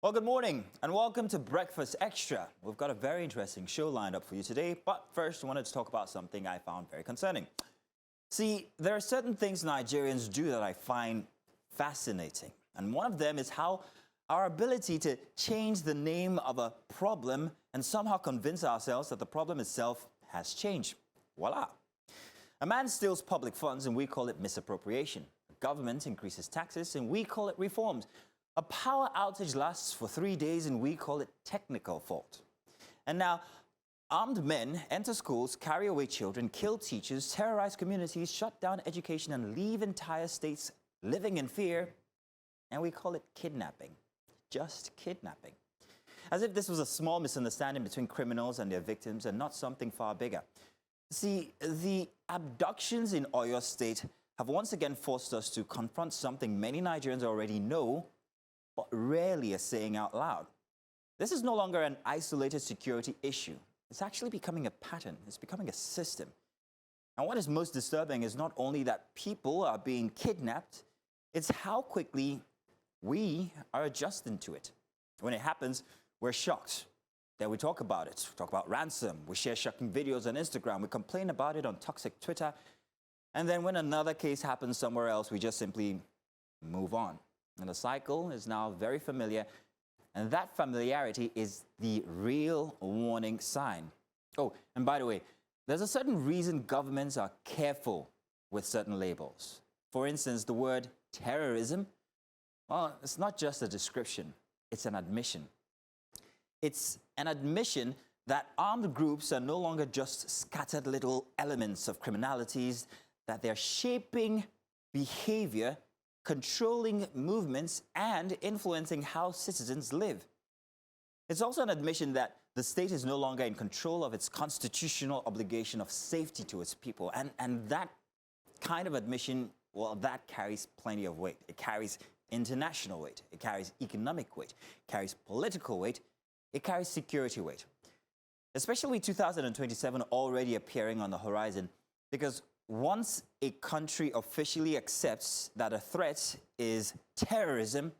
Well, good morning and welcome to Breakfast Extra. We've got a very interesting show lined up for you today, but first I wanted to talk about something I found very concerning. See, there are certain things Nigerians do that I find fascinating, and one of them is how our ability to change the name of a problem and somehow convince ourselves that the problem itself has changed. Voila. A man steals public funds and we call it misappropriation. The government increases taxes and we call it reforms. A power outage lasts for 3 days and we call it technical fault. And now, armed men enter schools, carry away children, kill teachers, terrorize communities, shut down education and leave entire states living in fear, and we call it kidnapping. Just kidnapping. As if this was a small misunderstanding between criminals and their victims and not something far bigger. See, the abductions in Oyo State have once again forced us to confront something many Nigerians already know, but rarely are saying out loud. This is no longer an isolated security issue. It's actually becoming a pattern. It's becoming a system. And what is most disturbing is not only that people are being kidnapped, it's how quickly we are adjusting to it. When it happens, we're shocked. Then we talk about it. We talk about ransom. We share shocking videos on Instagram. We complain about it on toxic Twitter. And then when another case happens somewhere else, we just simply move on. And the cycle is now very familiar, and that familiarity is the real warning sign. Oh, and by the way, there's a certain reason governments are careful with certain labels. For instance, the word terrorism, well, it's not just a description, it's an admission. It's an admission that armed groups are no longer just scattered little elements of criminalities, that they're shaping behavior, controlling movements, and influencing how citizens live. It's also an admission that the state is no longer in control of its constitutional obligation of safety to its people. And that kind of admission, well, that carries plenty of weight. It carries international weight. It carries economic weight. It carries political weight. It carries security weight. Especially with 2027 already appearing on the horizon, because once a country officially accepts that a threat is terrorism,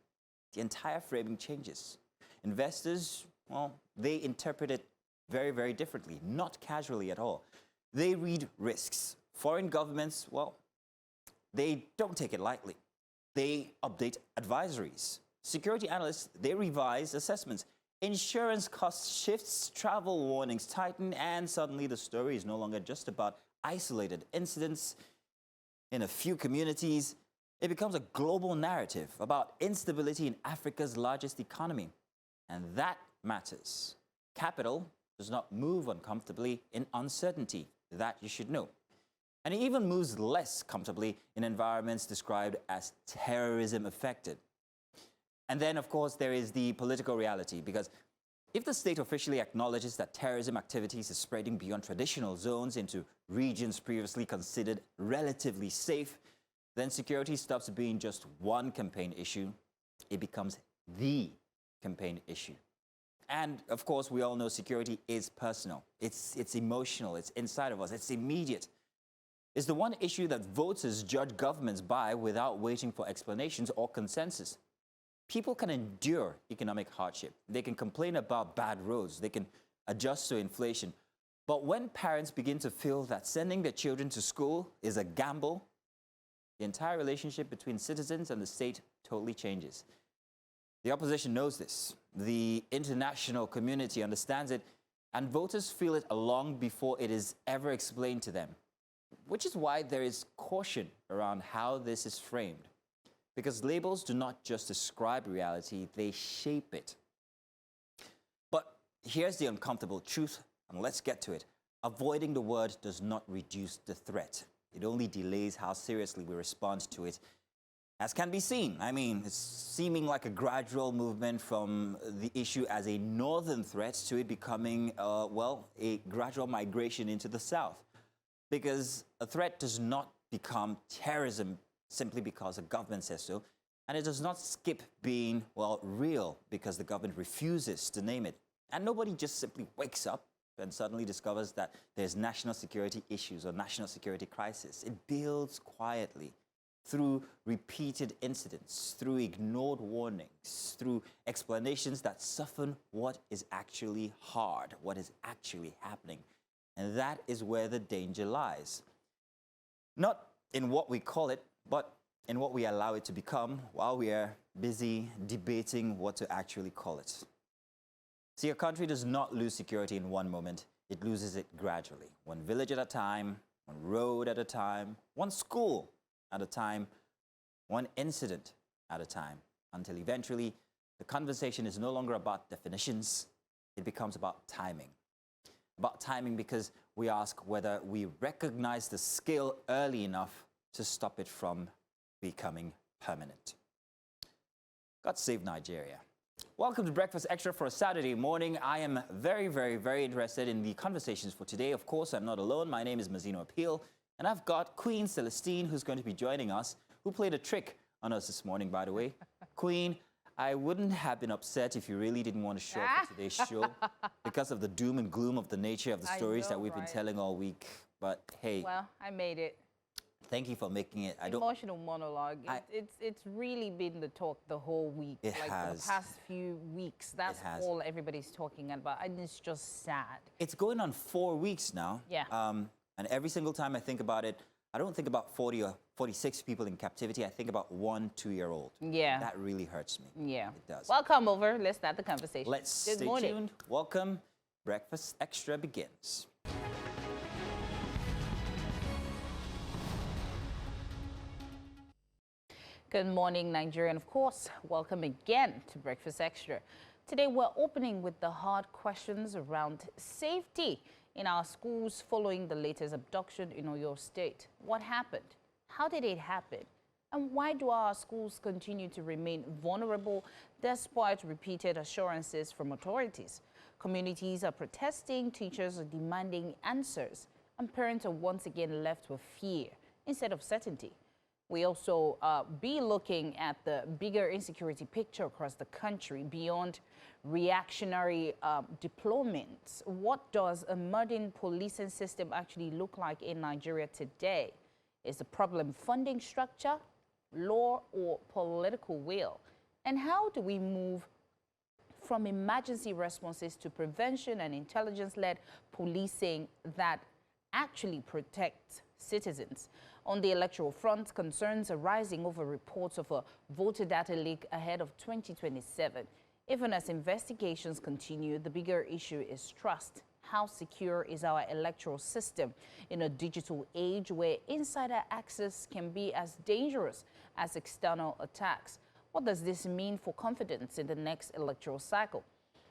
the entire framing changes. Investors, well, they interpret it very, very differently, not casually at all. They read risks. Foreign governments, well, they don't take it lightly. They update advisories. Security analysts, they revise assessments. Insurance costs shifts, travel warnings tighten, and suddenly the story is no longer just about isolated incidents in a few communities. It becomes a global narrative about instability in Africa's largest economy. And that matters. Capital does not move uncomfortably in uncertainty. That you should know. And it even moves less comfortably in environments described as terrorism affected. And then, of course, there is the political reality, because if the state officially acknowledges that terrorism activities is spreading beyond traditional zones into regions previously considered relatively safe, then security stops being just one campaign issue. It becomes the campaign issue. And of course, we all know security is personal. It's emotional. It's inside of us. It's immediate. It's the one issue that voters judge governments by without waiting for explanations or consensus. People can endure economic hardship. They can complain about bad roads. They can adjust to inflation. But when parents begin to feel that sending their children to school is a gamble, the entire relationship between citizens and the state totally changes. The opposition knows this. The international community understands it, and voters feel it long before it is ever explained to them, which is why there is caution around how this is framed. Because labels do not just describe reality, they shape it. But here's the uncomfortable truth, and let's get to it. Avoiding the word does not reduce the threat. It only delays how seriously we respond to it. As can be seen, it's seeming like a gradual movement from the issue as a northern threat to it becoming, a gradual migration into the south. Because a threat does not become terrorism simply because the government says so, and it does not skip being, real because the government refuses to name it. And nobody just simply wakes up and suddenly discovers that there's national security issues or national security crisis. It builds quietly. through repeated incidents, through ignored warnings, through explanations that soften what is actually hard, what is actually happening. And that is where the danger lies. Not in what we call it, but in what we allow it to become while we are busy debating what to actually call it. See, a country does not lose security in one moment. It loses it gradually, one village at a time, one road at a time, one school at a time, one incident at a time, until eventually the conversation is no longer about definitions. It becomes about timing. About timing because we ask whether we recognize the skill early enough to stop it from becoming permanent. God save Nigeria. Welcome to Breakfast Extra for a Saturday morning. I am very, very, very interested in the conversations for today. Of course, I'm not alone. My name is Mazino Appeal, and I've got Queen Celestine, who's going to be joining us, who played a trick on us this morning, by the way. Queen, I wouldn't have been upset if you really didn't want to show up for today's show because of the doom and gloom of the nature of the stories that we've been telling all week. But hey. Well, I made it. Thank you for making it. Emotional monologue. It's really been the talk the whole week. It has. For the past few weeks. That's all everybody's talking about. And it's just sad. It's going on 4 weeks now. Yeah. And every single time I think about it, I don't think about 40 or 46 people in captivity. I think about 1 2-year-old. Yeah. That really hurts me. Yeah. It does. Well, come over. Let's start the conversation. Let's stay tuned. Welcome. Breakfast Extra begins. Good morning, Nigeria, and of course, welcome again to Breakfast Extra. Today, we're opening with the hard questions around safety in our schools following the latest abduction in Oyo State. What happened? How did it happen? And why do our schools continue to remain vulnerable despite repeated assurances from authorities? Communities are protesting, teachers are demanding answers, and parents are once again left with fear instead of certainty. We also be looking at the bigger insecurity picture across the country beyond reactionary deployments. What does a modern policing system actually look like in Nigeria today? Is the problem funding structure, law, or political will? And how do we move from emergency responses to prevention and intelligence-led policing that actually protects citizens? On the electoral front, concerns are rising over reports of a voter data leak ahead of 2027. Even as investigations continue, the bigger issue is trust. How secure is our electoral system in a digital age where insider access can be as dangerous as external attacks? What does this mean for confidence in the next electoral cycle?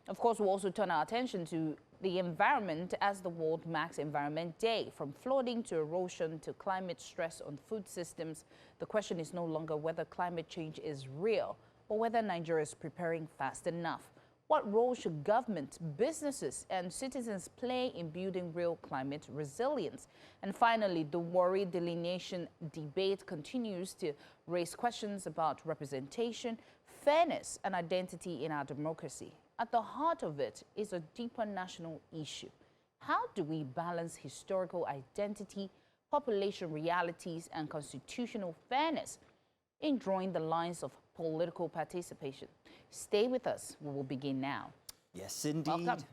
Of course, we'll also turn our attention to the environment as the world marks Environment Day. From flooding to erosion to climate stress on food systems, the question is no longer whether climate change is real, but whether Nigeria is preparing fast enough. What role should government, businesses, and citizens play in building real climate resilience? And finally, the Warri delineation debate continues to raise questions about representation, fairness, and identity in our democracy. At the heart of it is a deeper national issue. How do we balance historical identity, population realities, and constitutional fairness in drawing the lines of political participation? Stay with us. We will begin now. Yes, indeed. Welcome.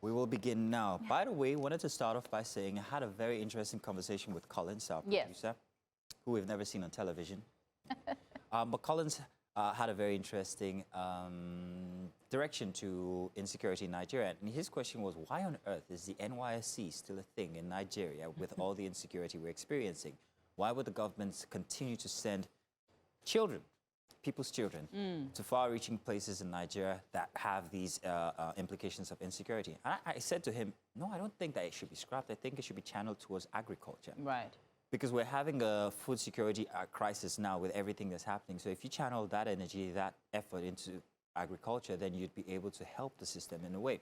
We will begin now. By the way, I wanted to start off by saying I had a very interesting conversation with Collins, our producer, who we've never seen on television. But Collins had a very interesting direction to insecurity in Nigeria. And his question was, why on earth is the NYSC still a thing in Nigeria with all the insecurity we're experiencing? Why would the government continue to send children, people's children, to far-reaching places in Nigeria that have these implications of insecurity? And I said to him, no, I don't think that it should be scrapped. I think it should be channeled towards agriculture. Right. Because we're having a food security crisis now with everything that's happening. So if you channel that energy, that effort into agriculture, then you'd be able to help the system in a way.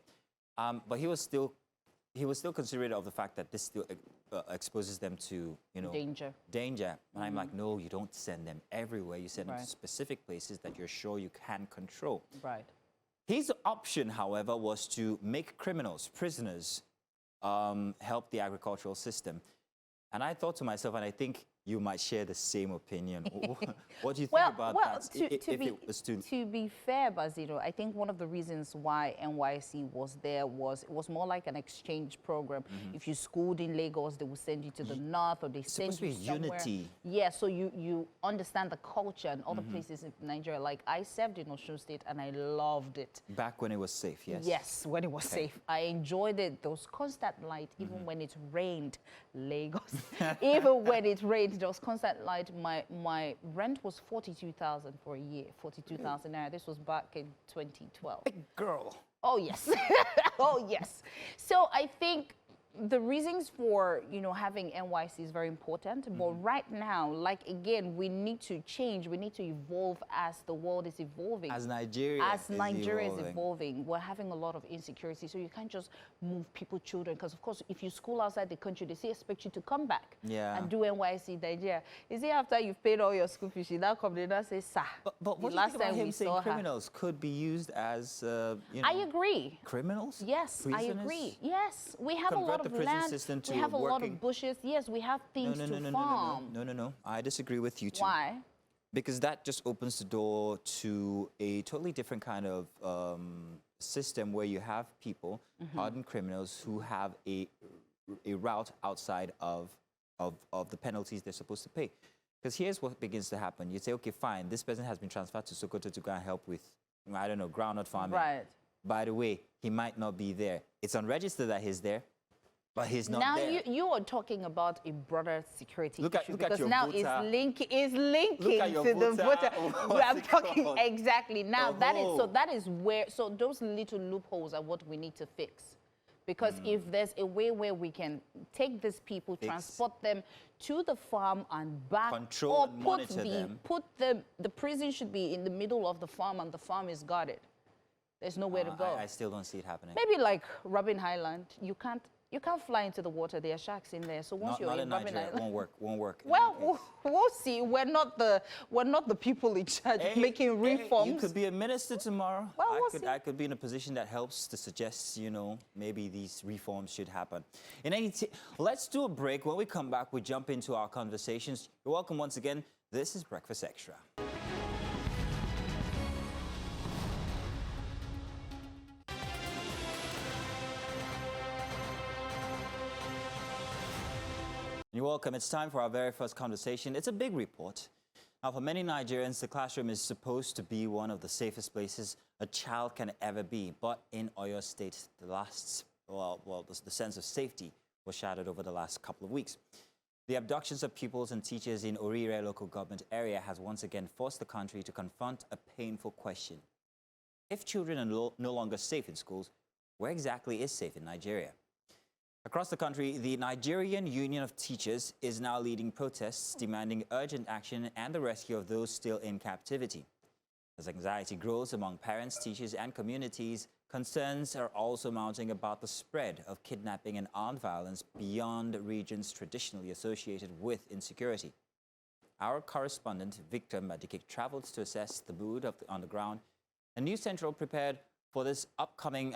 But he was still considerate of the fact that this still exposes them to, danger. And I'm like, no, you don't send them everywhere. You send them to specific places that you're sure you can control. Right. His option, however, was to make criminals, prisoners, help the agricultural system. And I thought to myself, and I think you might share the same opinion. What do you think about that? To be fair, Basil, I think one of the reasons why NYC was there was it was more like an exchange program. If you schooled in Lagos, they would send you to the north, or they send you somewhere. Unity. Yeah, so you understand the culture and other places in Nigeria. Like I served in Oyo State and I loved it. Back when it was safe, yes? Yes, when it was safe. I enjoyed it. There was constant light, even when it rained. Lagos. Even when it rained, there was constant light. My rent was 42,000 for a year. 42,000 naira. This was back in 2012. Big girl. Oh yes. Oh yes. So I think the reasons for, having NYC is very important, but right now, like again, we need to change, we need to evolve as the world is evolving. As Nigeria is evolving, we're having a lot of insecurity, so you can't just move people, children, because of course, if you school outside the country, they expect you to come back and do NYC Nigeria. Is it after you've paid all your school fees, you now come there and say, sir, but what last time we saw criminals could be used as, I agree. Criminals? Yes, prisoners? I agree. Yes, we have a lot of the prison land, system to we have a lot of bushes. Yes, we have things to farm. No. I disagree with you too. Why? Because that just opens the door to a totally different kind of system where you have people, hardened criminals, who have a route outside of the penalties they're supposed to pay. Because here's what begins to happen. You say, okay, fine, this person has been transferred to Sokoto to go and help with, I don't know, groundnut farming. Right. By the way, he might not be there. It's unregistered that he's there, but he's not there. Now you are talking about a broader security issue, look because at your now voter. it's linking to the voter. I'm talking exactly now. That is where those little loopholes are what we need to fix. Because if there's a way where we can take these people, transport them to the farm and back, control or and monitor them. The prison should be in the middle of the farm and the farm is guarded. There's nowhere to go. I still don't see it happening. Maybe like Robin Island, you can't fly into the water. There are sharks in there. So once you're in Robin Island, won't work. Well, we'll see. We're not the people in charge making reforms. You could be a minister tomorrow. Well, I could be in a position that helps to suggest, maybe these reforms should happen. Let's do a break. When we come back, we jump into our conversations. You're welcome once again. This is Breakfast Extra. You're welcome. It's time for our very first conversation. It's a big report. Now, for many Nigerians, the classroom is supposed to be one of the safest places a child can ever be. But in Oyo State, the sense of safety was shattered over the last couple of weeks. The abductions of pupils and teachers in Warri local government area has once again forced the country to confront a painful question. If children are no longer safe in schools, where exactly is safe in Nigeria? Across the country, the Nigerian Union of Teachers is now leading protests demanding urgent action and the rescue of those still in captivity. As anxiety grows among parents, teachers, and communities, concerns are also mounting about the spread of kidnapping and armed violence beyond regions traditionally associated with insecurity. Our correspondent, Victor Madikik, traveled to assess the mood on the ground, and News Central prepares for its upcoming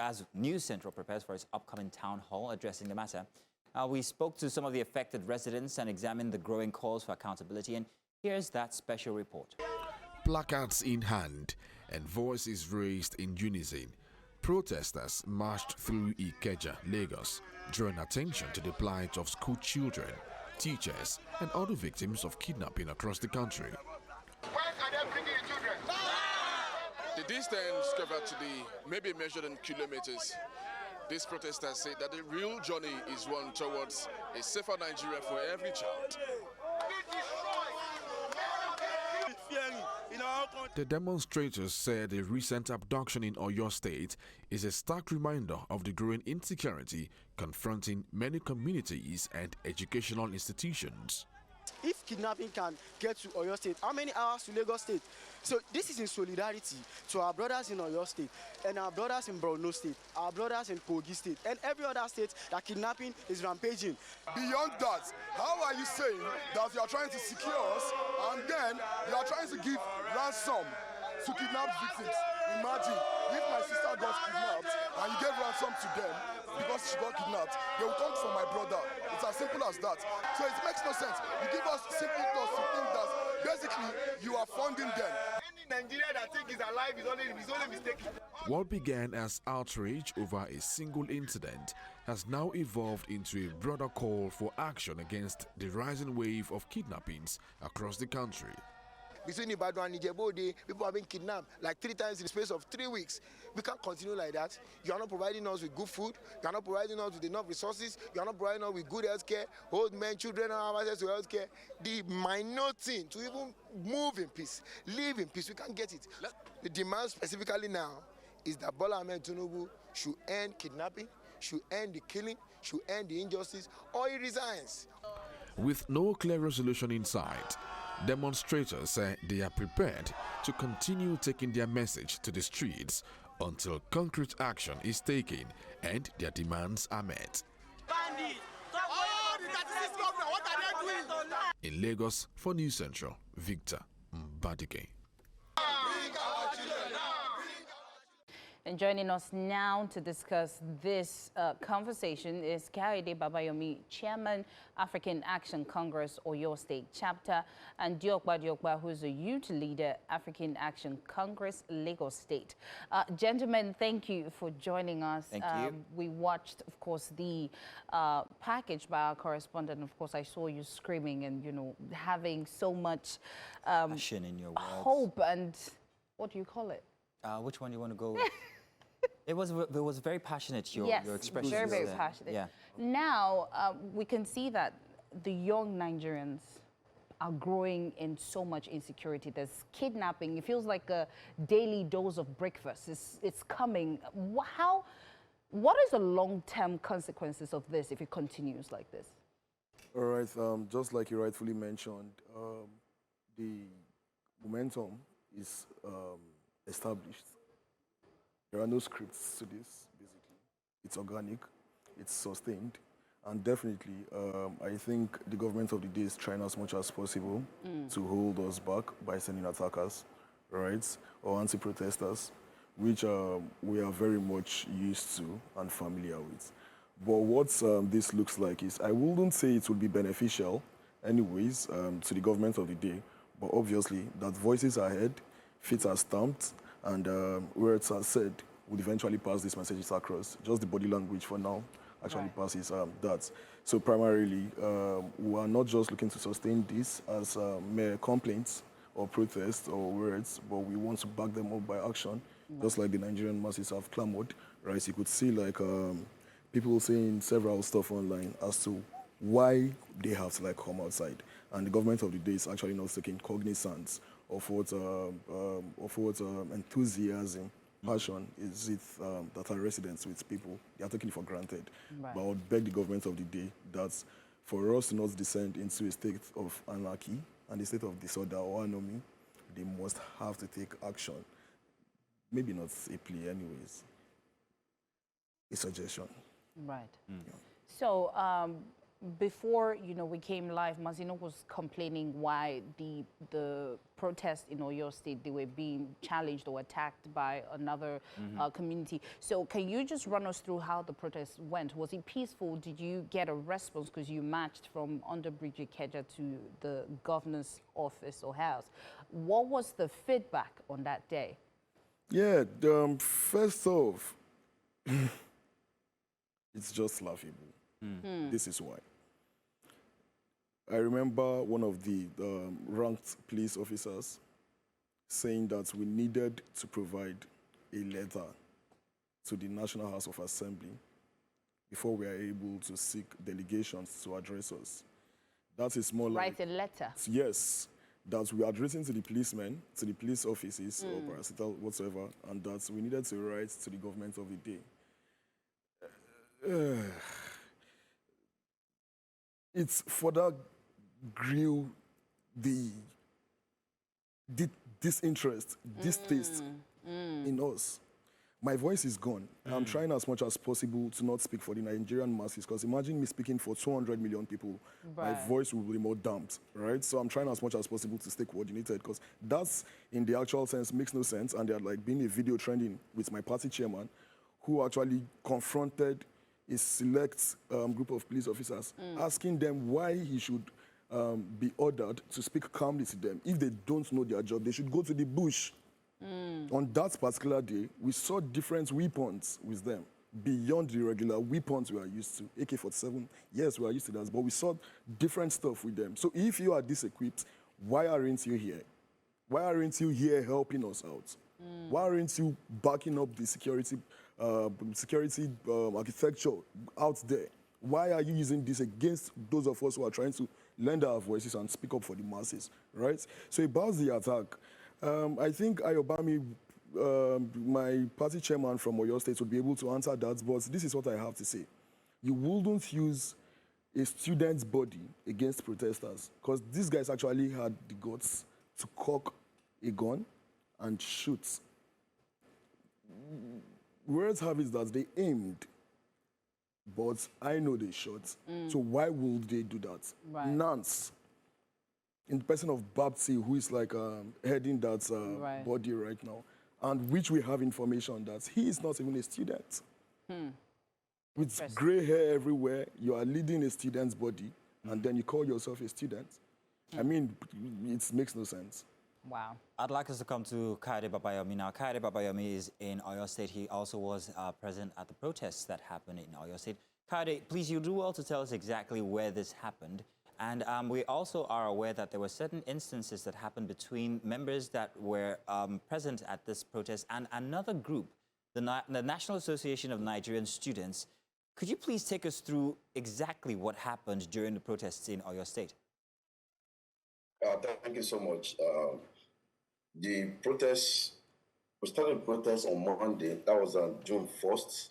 town hall addressing the matter. We spoke to some of the affected residents and examined the growing calls for accountability, and here's that special report. Placards in hand and voices raised in unison, protesters marched through Ikeja, Lagos, drawing attention to the plight of school children, teachers, and other victims of kidnapping across the country. The distance covered today may be measured in kilometers. These protesters say that the real journey is one towards a safer Nigeria for every child. The demonstrators said the recent abduction in Oyo State is a stark reminder of the growing insecurity confronting many communities and educational institutions. If kidnapping can get to Oyo State, how many hours to Lagos State? So this is in solidarity to our brothers in Oyo State and our brothers in Borno State, our brothers in Kogi State, and every other state that kidnapping is rampaging. Beyond that, how are you saying that you are trying to secure us and then you are trying to give ransom to kidnapped victims? Imagine if my sister got kidnapped and you gave ransom to them because she got kidnapped, they will come for my brother. It's as simple as that. So it makes no sense. You give us simple thoughts to think that basically you are funding them. Any Nigerian that think is alive is only mistaken. What began as outrage over a single incident has now evolved into a broader call for action against the rising wave of kidnappings across the country. Between Ibadan and Ijebu, people have been kidnapped like 3 times in the space of 3 weeks. We can't continue like that. You are not providing us with good food. You are not providing us with enough resources. You are not providing us with good health care. Old men, children don't have access to health care. The minor thing to even move in peace, live in peace, we can't get it. The demand specifically now is that Bola Ahmed Tinubu should end kidnapping, should end the killing, should end the injustice, or he resigns. With no clear resolution in sight, demonstrators say they are prepared to continue taking their message to the streets until concrete action is taken and their demands are met. In Lagos, for News Central, Victor Mbadike. And joining us now to discuss this conversation is Kaide Babayomi, Chairman, African Action Congress, Oyo State Chapter, and Diokba, who's a youth leader, African Action Congress, Lagos State. Gentlemen, thank you for joining us. Thank you. We watched, of course, the package by our correspondent. Of course, I saw you screaming and, you know, having so much Passion in your words. hope and, what do you call it? Which one do you want to go with? It was very passionate, your expression. Very, very passionate. Yeah. Now, we can see that the young Nigerians are growing in so much insecurity. There's kidnapping. It feels like a daily dose of breakfast. It's coming. What is the long-term consequences of this if it continues like this? All right, just like you rightfully mentioned, the momentum is established. There are no scripts to this, basically. It's organic, it's sustained, and definitely, I think the government of the day is trying as much as possible to hold us back by sending attackers, right, or anti-protesters, which we are very much used to and familiar with. But what this looks like is, I wouldn't say it would be beneficial anyways to the government of the day, but obviously that voices are heard, feet are stamped, and words are said would eventually pass these messages across. Just the body language for now actually passes that. So primarily, we are not just looking to sustain this as mere complaints or protests or words, but we want to back them up by action, just like the Nigerian masses have clamored, right? You could see like people saying several stuff online as to why they have to like come outside. And the government of the day is actually not taking cognizance of what enthusiasm, passion is it that are residents with people. They are taking it for granted. Right. But I would beg the government of the day that for us to not descend into a state of anarchy and a state of disorder or anomy, they must have to take action. Maybe not a plea anyways. A suggestion. Right. So before we came live, Mazino was complaining why the protests in Oyo State, they were being challenged or attacked by another community. So can you just run us through how the protest went? Was it peaceful? Did you get a response because you marched from Underbridge Ikeja to the governor's office or house? What was the feedback on that day? Yeah, first off, it's just laughable. This is why. I remember one of the ranked police officers saying that we needed to provide a letter to the National House of Assembly before we are able to seek delegations to address us. That is more like... Write a letter? Yes, that we had written to the policemen, to the police offices, or parastatal, whatsoever, and that we needed to write to the government of the day. It's further grew the disinterest, distaste in us. my voice is gone. I'm trying as much as possible to not speak for the Nigerian masses, because imagine me speaking for 200 million people. My Right. voice will be more damped, right? So I'm trying as much as possible to stay coordinated, because that's, in the actual sense, makes no sense. And they're like being a video trending with my party chairman, who actually confronted a select group of police officers, asking them why he should be ordered to speak calmly to them. If they don't know their job, they should go to the bush. On that particular day, we saw different weapons with them beyond the regular weapons we are used to. AK-47, yes, we are used to that, but we saw different stuff with them. So if you are disequipped, why aren't you here? Why aren't you here helping us out? Why aren't you backing up the security architecture out there? Why are you using this against those of us who are trying to lend our voices and speak up for the masses, right? So about the attack, I think Ayobami, my party chairman from Oyo State, would be able to answer that, but this is what I have to say. You wouldn't use a student's body against protesters, because these guys actually had the guts to cock a gun and shoot. Words have it that they aimed, but I know they shot. So why would they do that? Right. Nance, in the person of Babsi, who is like heading that Right. body right now, and which we have information that he is not even a student. With gray hair everywhere, you are leading a student's body, and then you call yourself a student. I mean, it makes no sense. Wow. I'd like us to come to Kayode Babayomi now. Kayode Babayomi is in Oyo State. He also was present at the protests that happened in Oyo State. Kayode, please, you do well to tell us exactly where this happened. And we also are aware that there were certain instances that happened between members that were present at this protest and another group, the National Association of Nigerian Students. Could you please take us through exactly what happened during the protests in Oyo State? Thank you so much. The protests, we started the protest on Monday. That was on June 1st.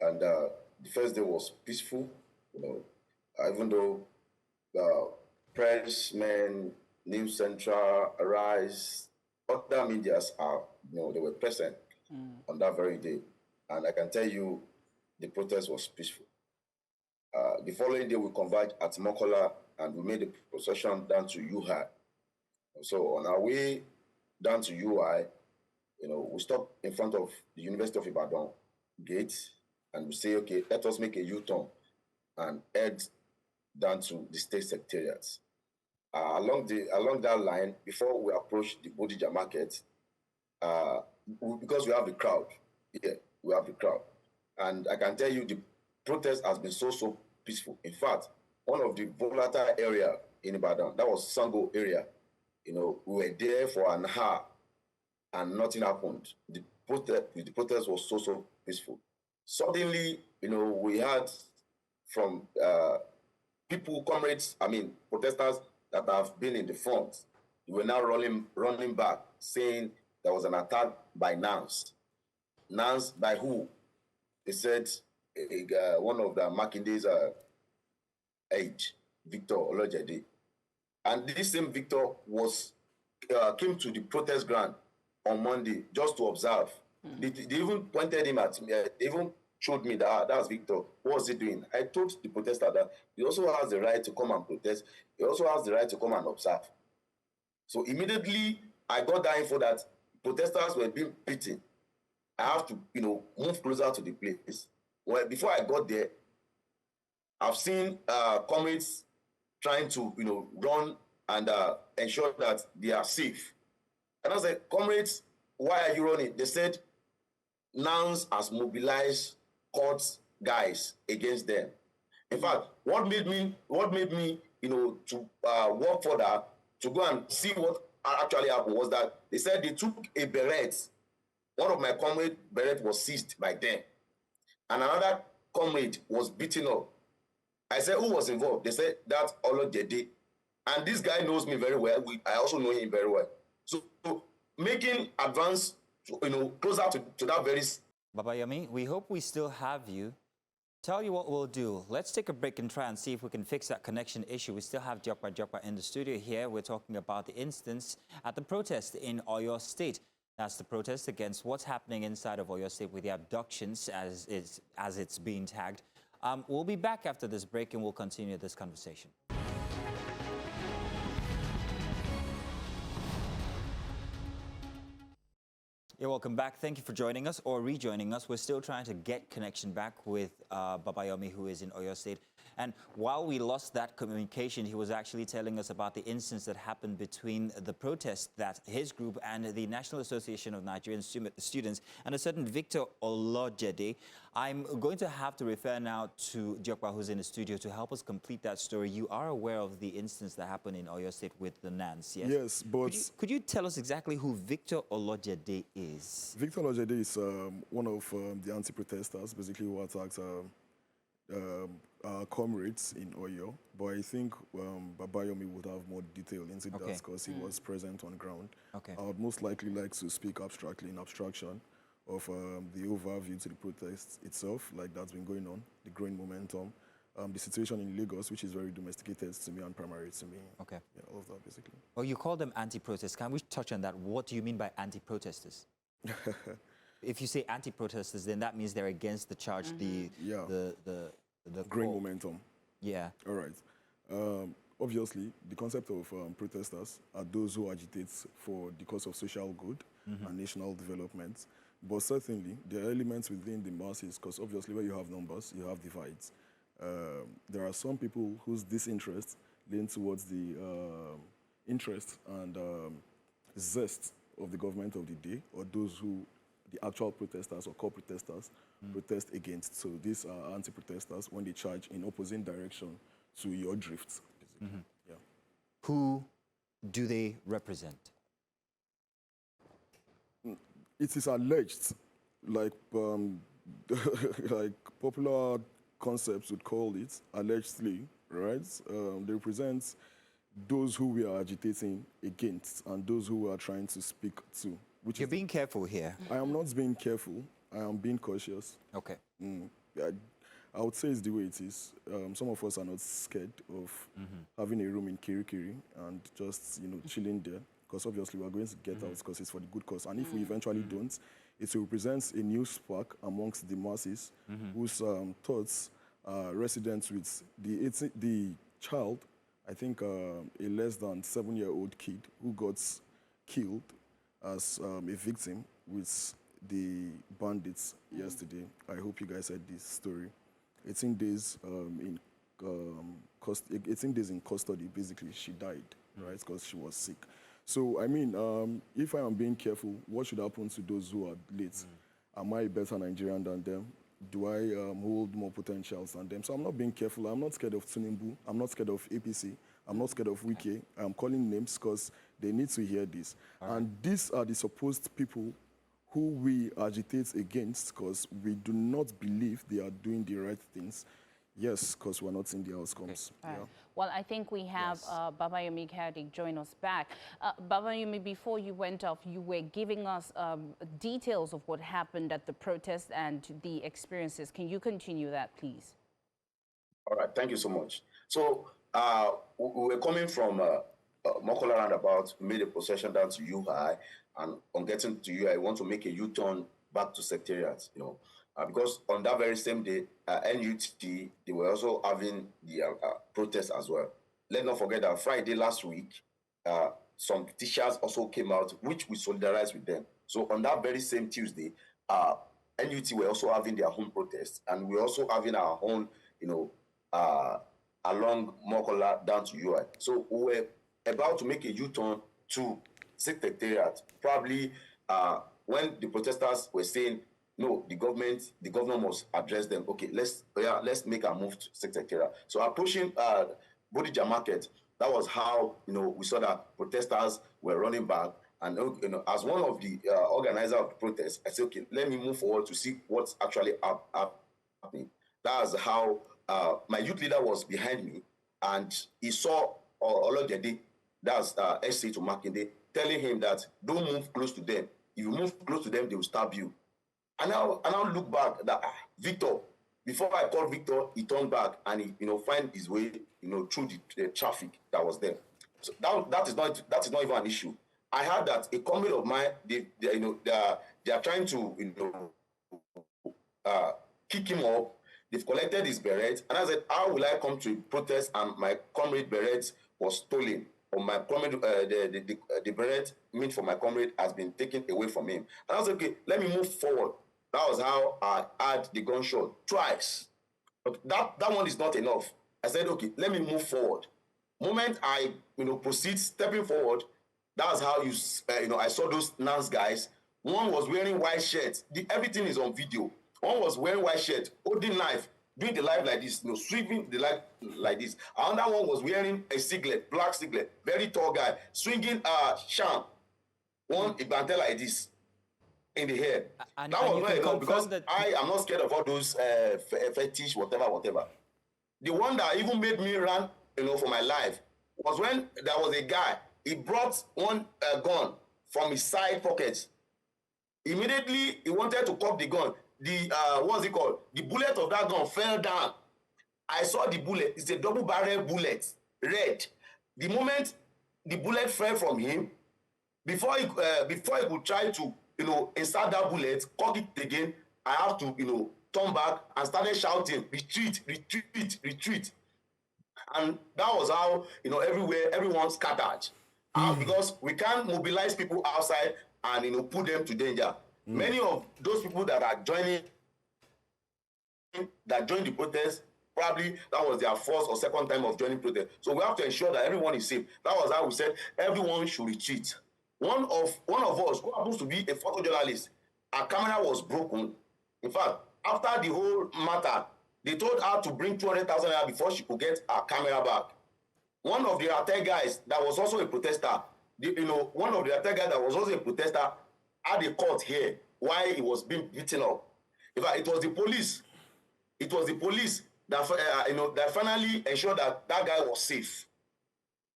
And the first day was peaceful, even though press, men, News Central, Arise, other medias are, they were present on that very day. And I can tell you, the protest was peaceful. The following day, we converged at Mokola and we made the procession down to UI. So on our way down to UI, we stopped in front of the University of Ibadan gate and we say, okay, let us make a U-turn and head down to the state secretariats. Along that line, before we approach the Bodija market, because we have the crowd, we have the crowd. And I can tell you the protest has been so peaceful. In fact, one of the volatile area in Ibadan, that was Sango area, we were there for an hour and nothing happened. The protest was so peaceful. Suddenly, we had from protesters that have been in the front, they were now running back, saying there was an attack by Nance. Nance by who? They said one of the Makinde's age, Victor Olojede. And this same Victor came to the protest ground on Monday just to observe. They even pointed him at me. They even showed me that that's Victor. What was he doing? I told the protester that he also has the right to come and protest. He also has the right to come and observe. So immediately I got that info that protesters were being beaten. I have to, move closer to the place. Well, before I got there, I've seen comrades trying to, run and ensure that they are safe. And I was like, comrades, why are you running? They said, Nance has mobilized court guys against them. In fact, what made me, to work further, to go and see what actually happened was that they said they took a beret. One of my comrades' beret was seized by them. And another comrade was beaten up. I said, who was involved? They said, that's Olojede. And this guy knows me very well. I also know him very well. So making advance, closer to that very... Babayomi, we hope we still have you. Tell you what we'll do. Let's take a break and try and see if we can fix that connection issue. We still have Jokpa in the studio here. We're talking about the instance at the protest in Oyo State. That's the protest against what's happening inside of Oyo State with the abductions, as it's being tagged. We'll be back after this break and we'll continue this conversation. Yeah, welcome back. Thank you for joining us or rejoining us. We're still trying to get connection back with Babayomi, who is in Oyo State. And while we lost that communication, he was actually telling us about the instance that happened between the protest that his group and the National Association of Nigerian Students and a certain Victor Olojede. I'm going to have to refer now to Diokwa, who's in the studio, to help us complete that story. You are aware of the instance that happened in Oyo State with the NANS, yes? Yes, but... Could you tell us exactly who Victor Olojede is? Victor Olojede is one of the anti-protesters, basically, who attacked our comrades in Oyo. But I think Babayomi would have more detail into that because he was present on ground. I would most likely like to speak abstractly in abstraction of the overview to the protests itself, like that's been going on, the growing momentum, the situation in Lagos, which is very domesticated to me and primary to me. Okay. Yeah, all of that, basically. Well, you call them anti-protesters. Can we touch on that? What do you mean by anti-protesters? If you say anti-protesters, then that means they're against the charge, the growing momentum. Yeah. All right. Obviously, the concept of protesters are those who agitate for the cause of social good and national development. But certainly, there are elements within the masses, because obviously where you have numbers, you have divides. There are some people whose disinterest lean towards the interest and zest of the government of the day, or those who, the actual protesters or co-protesters, protest against. So these are anti-protesters when they charge in opposing direction to your drift. Yeah. Who do they represent? It is alleged, like like popular concepts would call it, allegedly, right? They represent those who we are agitating against and those who we are trying to speak to. Which You're being careful here. I am not being careful. I am being cautious. Okay. Yeah, I would say it's the way it is. Some of us are not scared of having a room in Kirikiri and just, chilling there. Because obviously we're going to get out because it's for the good cause. And if we eventually don't, it represents a new spark amongst the masses whose thoughts are resident with the child, I think a less than 7-year-old kid who got killed as a victim with the bandits yesterday. I hope you guys heard this story. 18 days 18 days in custody, basically, she died, right, because she was sick. So, I mean, if I am being careful, what should happen to those who are late? Am I a better Nigerian than them? Do I hold more potentials than them? So I'm not being careful. I'm not scared of Tinubu. I'm not scared of APC. I'm not scared of Wike. I'm calling names because they need to hear this. And these are the supposed people who we agitate against because we do not believe they are doing the right things. Yes, because we're not seeing the outcomes. Okay. Yeah. Well, I think we have Babayomi Kadi join us back. Babayomi, before you went off, you were giving us details of what happened at the protest and the experiences. Can you continue that, please? All right, thank you so much. So we were coming from Mokola roundabout, made a procession down to UI, and on getting to UI, I want to make a U-turn back to Secretariat, because on that very same day, NUT, they were also having the protest as well. Let's not forget that Friday last week, some teachers also came out, which we solidarize with them. So on that very same Tuesday, NUT were also having their own protest, and we're also having our own, along Mokola down to UI. So we were about to make a U-turn to Secretariat, probably when the protesters were saying, no, the governor must address them. Okay, let's make a move to Secretariat. So approaching Bodija Market, that was how we saw that protesters were running back. And as one of the organizers of the protest, I said, okay, let me move forward to see what's actually happening. That's how my youth leader was behind me, and he saw Olojede, that's SC to Makinde, telling him that don't move close to them. If you move close to them, they will stab you. And now look back that Victor, before I called Victor, he turned back and he find his way through the traffic that was there. So that is not even an issue. I heard that a comrade of mine, they are trying to, kick him up. They've collected his beret, and I said, how will I come to a protest and my comrade beret was stolen, or my comrade, the beret meant for my comrade has been taken away from him? And I was okay, let me move forward. That was how I had the gunshot twice. But that one is not enough. I said, okay, let me move forward. Moment I, proceed stepping forward, that's how I saw those NANS guys. One was wearing white shirts. Everything is on video. One was wearing white shirt, holding knife, doing the life like this, sweeping the life like this. Another one was wearing a singlet, black singlet, very tall guy, swinging a sham, one Ibantel like this in the hair. And that was not enough because that I am not scared of all those fetish, whatever. The one that even made me run, for my life was when there was a guy, he brought one gun from his side pocket. Immediately, he wanted to cock the gun. What's it called? The bullet of that gun fell down. I saw the bullet. It's a double barrel bullet, red. The moment the bullet fell from him, before he could try to, insert that bullet, cock it again, I have to, turn back and started shouting, retreat, retreat, retreat. And that was how, everywhere, everyone scattered. Because we can't mobilize people outside and, put them to danger. Many of those people that are joined the protest, probably that was their first or second time of joining protest. So we have to ensure that everyone is safe. That was how we said everyone should retreat. One of us, who happens to be a photojournalist, our camera was broken. In fact, after the whole matter, they told her to bring 200,000 naira before she could get her camera back. One of the attack guys that was also a protester, had a cut here while he was being beaten up. In fact, it was the police. It was the police that that finally ensured that guy was safe.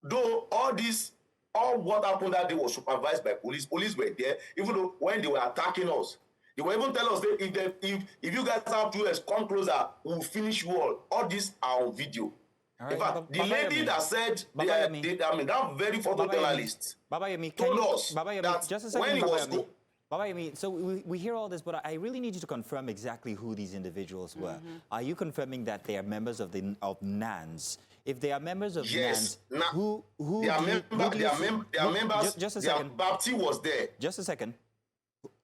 Though all what happened that day was supervised by police. Police were there, even though when they were attacking us, they were even telling us that if you guys have to come closer, we'll finish you all. All these are on video. Right, in fact, the lady that said, that very photojournalist told us that just a second, when he was Baba Yemi, so we hear all this, but I really need you to confirm exactly who these individuals were. Are you confirming that they are members of NANS? If they are members of NANS, who they are members. Just a second. Bapti was there. Just a second.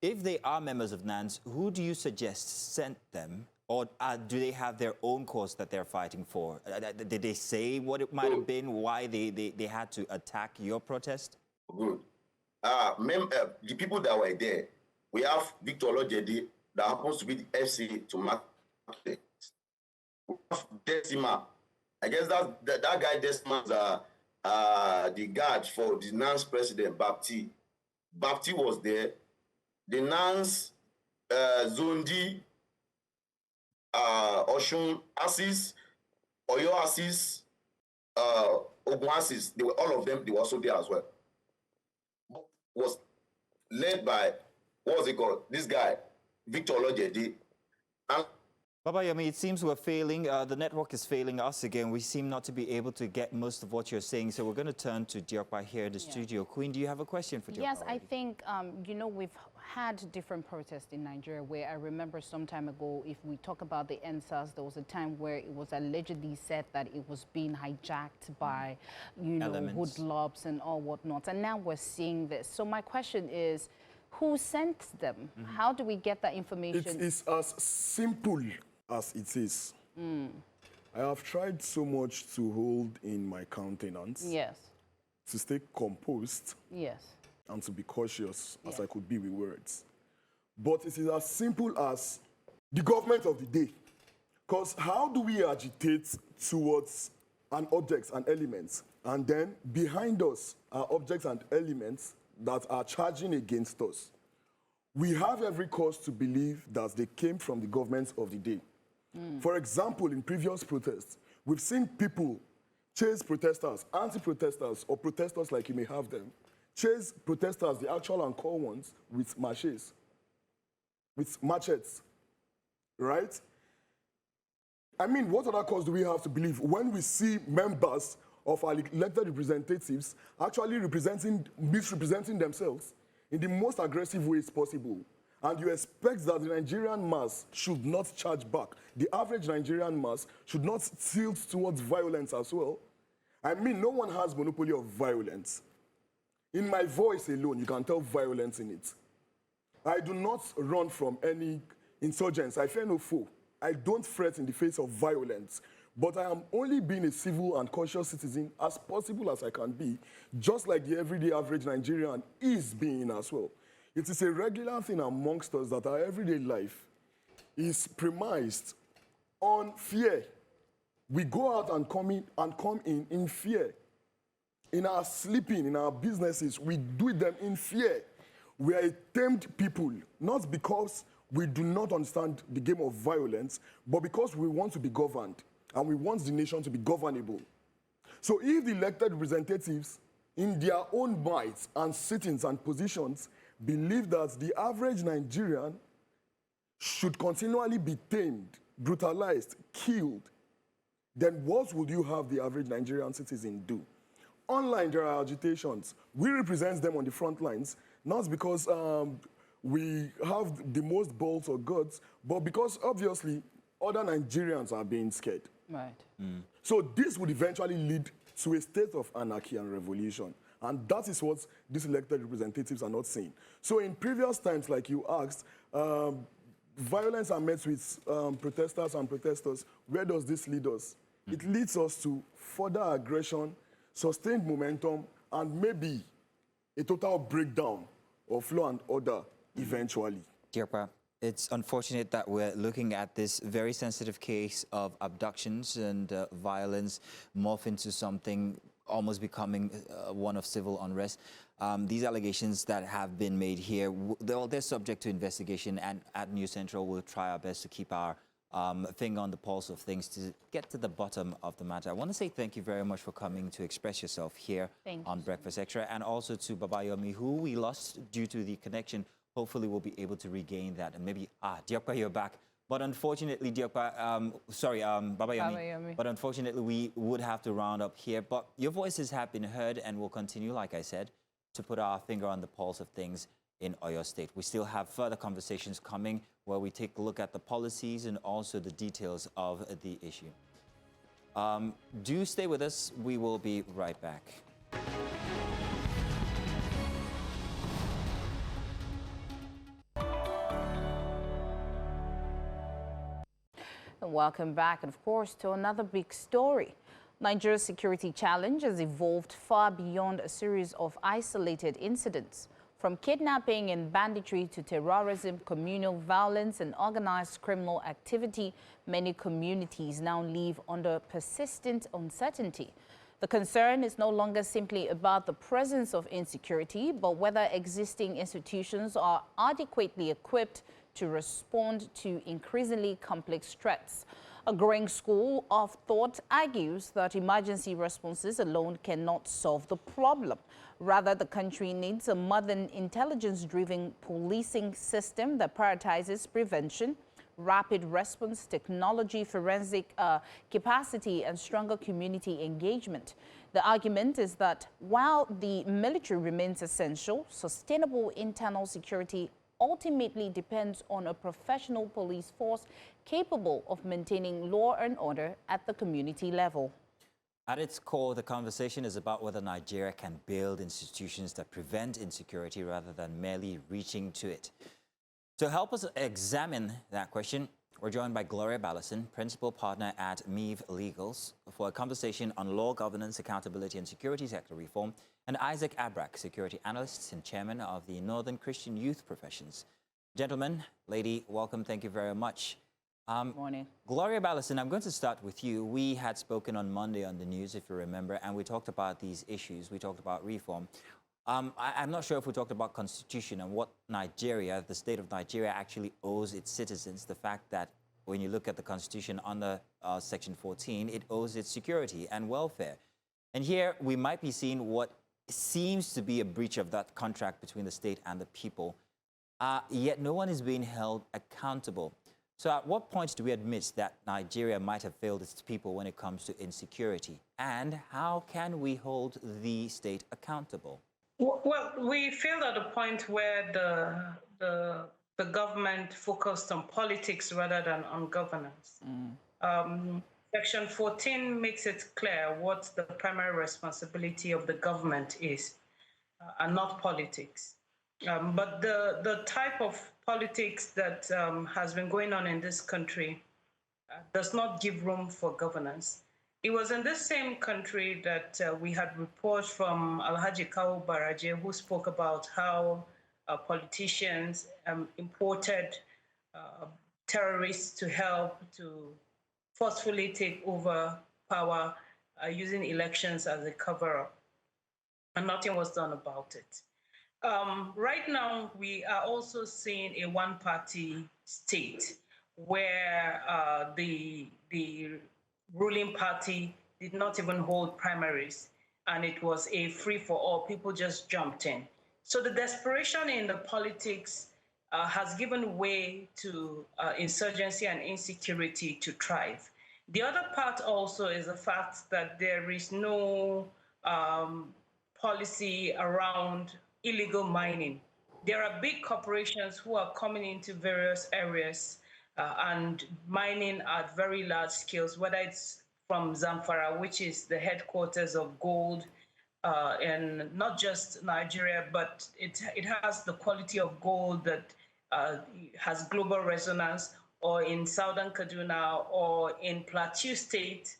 If they are members of NANS, who do you suggest sent them? Or do they have their own cause that they're fighting for? Did they say what it might have been, why they had to attack your protest? Good. The people that were there, we have Victor Olojede, that happens to be the FC to market. We have Decima. I guess that guy Decima is the guard for the NANS president, Bapti. Bapti was there. The NANS Zondi, Oshun Assis, Oyo Assis, Ogun Assis, all of them, they were also there as well. Was led by, what was it called? This guy, Victor Olojede. Baba Yemi, it seems we're failing. The network is failing us again. We seem not to be able to get most of what you're saying. So we're going to turn to Diokpa here in the studio. Queen, do you have a question for Diokpa? Yes, I think, we've had different protests in Nigeria where I remember some time ago, if we talk about the NSAS, there was a time where it was allegedly said that it was being hijacked by, hoodlums and all whatnot. And now we're seeing this. So my question is, who sent them? How do we get that information? It is as simple as it is. I have tried so much to hold in my countenance. Yes. To stay composed. Yes. And to be cautious as I could be with words. But it is as simple as the government of the day. Because how do we agitate towards an object and elements, and then behind us are objects and elements that are charging against us? We have every cause to believe that they came from the government of the day. For example, in previous protests, we've seen people chase protesters, anti-protesters, or protesters like you may have them, chase protesters, the actual and core ones, with machetes, right? I mean, what other cause do we have to believe when we see members of our elected representatives actually misrepresenting themselves in the most aggressive ways possible. And you expect that the Nigerian mass should not charge back. The average Nigerian mass should not tilt towards violence as well. I mean, no one has monopoly of violence. In my voice alone, you can tell violence in it. I do not run from any insurgents. I fear no foe. I don't fret in the face of violence. But I am only being a civil and conscious citizen as possible as I can be, just like the everyday average Nigerian is being as well. It is a regular thing amongst us that our everyday life is premised on fear. We go out and come in fear. In our sleeping, in our businesses, we do them in fear. We are a tamed people, not because we do not understand the game of violence, but because we want to be governed, and we want the nation to be governable. So if the elected representatives, in their own might and sittings and positions, believe that the average Nigerian should continually be tamed, brutalized, killed, then what would you have the average Nigerian citizen do? Online, there are agitations. We represent them on the front lines, not because we have the most balls or guts, but because obviously other Nigerians are being scared. Right. So this would eventually lead to a state of anarchy and revolution. And that is what these elected representatives are not saying. So in previous times, like you asked, violence are met with protesters and protesters. Where does this lead us? It leads us to further aggression, sustained momentum, and maybe a total breakdown of law and order eventually. Diokpa, it's unfortunate that we're looking at this very sensitive case of abductions and violence morph into something almost becoming one of civil unrest. These allegations that have been made here, they're subject to investigation, and at News Central we'll try our best to keep our finger on the pulse of things to get to the bottom of the matter. I want to say thank you very much for coming to express yourself here on Breakfast Extra, and also to Babayomi, who we lost due to the connection. Hopefully we'll be able to regain that, and maybe, Diokpa, you're back. But unfortunately, Diokpa, Babayomi, but unfortunately we would have to round up here. But your voices have been heard, and we'll continue, like I said, to put our finger on the pulse of things in Oyo State. We still have further conversations coming where we take a look at the policies and also the details of the issue. Do stay with us. We will be right back. And welcome back, and of course, to another big story. Nigeria's security challenge has evolved far beyond a series of isolated incidents. From kidnapping and banditry to terrorism, communal violence, and organized criminal activity, many communities now live under persistent uncertainty. The concern is no longer simply about the presence of insecurity, but whether existing institutions are adequately equipped to respond to increasingly complex threats. A growing school of thought argues that emergency responses alone cannot solve the problem. Rather, the country needs a modern, intelligence-driven policing system that prioritizes prevention, rapid response, technology, forensic capacity, and stronger community engagement. The argument is that while the military remains essential, sustainable internal security ultimately depends on a professional police force capable of maintaining law and order at the community level. At its core, the conversation is about whether Nigeria can build institutions that prevent insecurity rather than merely reaching to it. To help us examine that question, we're joined by Gloria Ballison, Principal Partner at MEEV Legals, for a conversation on law, governance, accountability, and security sector reform, and Isaac Abrak, Security Analyst and Chairman of the Northern Christian Youth Professions. Gentlemen, lady, welcome. Thank you very much. Morning. Gloria Ballison, I'm going to start with you. We had spoken on Monday on the news, if you remember, and we talked about these issues. We talked about reform. I'm not sure if we talked about constitution and what Nigeria, the state of Nigeria, actually owes its citizens. The fact that when you look at the constitution under Section 14, it owes its security and welfare. And here we might be seeing what seems to be a breach of that contract between the state and the people. Yet no one is being held accountable. So at what point do we admit that Nigeria might have failed its people when it comes to insecurity? And how can we hold the state accountable? Well, we failed at a point where the government focused on politics rather than on governance. Section 14 makes it clear what the primary responsibility of the government is, and not politics. But the type of politics that has been going on in this country does not give room for governance. It was in this same country that we had reports from Alhaji Kawu Baraje, who spoke about how politicians imported terrorists to help to forcefully take over power using elections as a cover-up, and nothing was done about it. Right now, we are also seeing a one-party state where the ruling party did not even hold primaries, and it was a free-for-all. People just jumped in. So the desperation in the politics has given way to insurgency and insecurity to thrive. The other part also is the fact that there is no policy around illegal mining. There are big corporations who are coming into various areas and mining at very large scales, whether it's from Zamfara, which is the headquarters of gold in not just Nigeria, but it has the quality of gold that has global resonance, or in Southern Kaduna, or in Plateau State,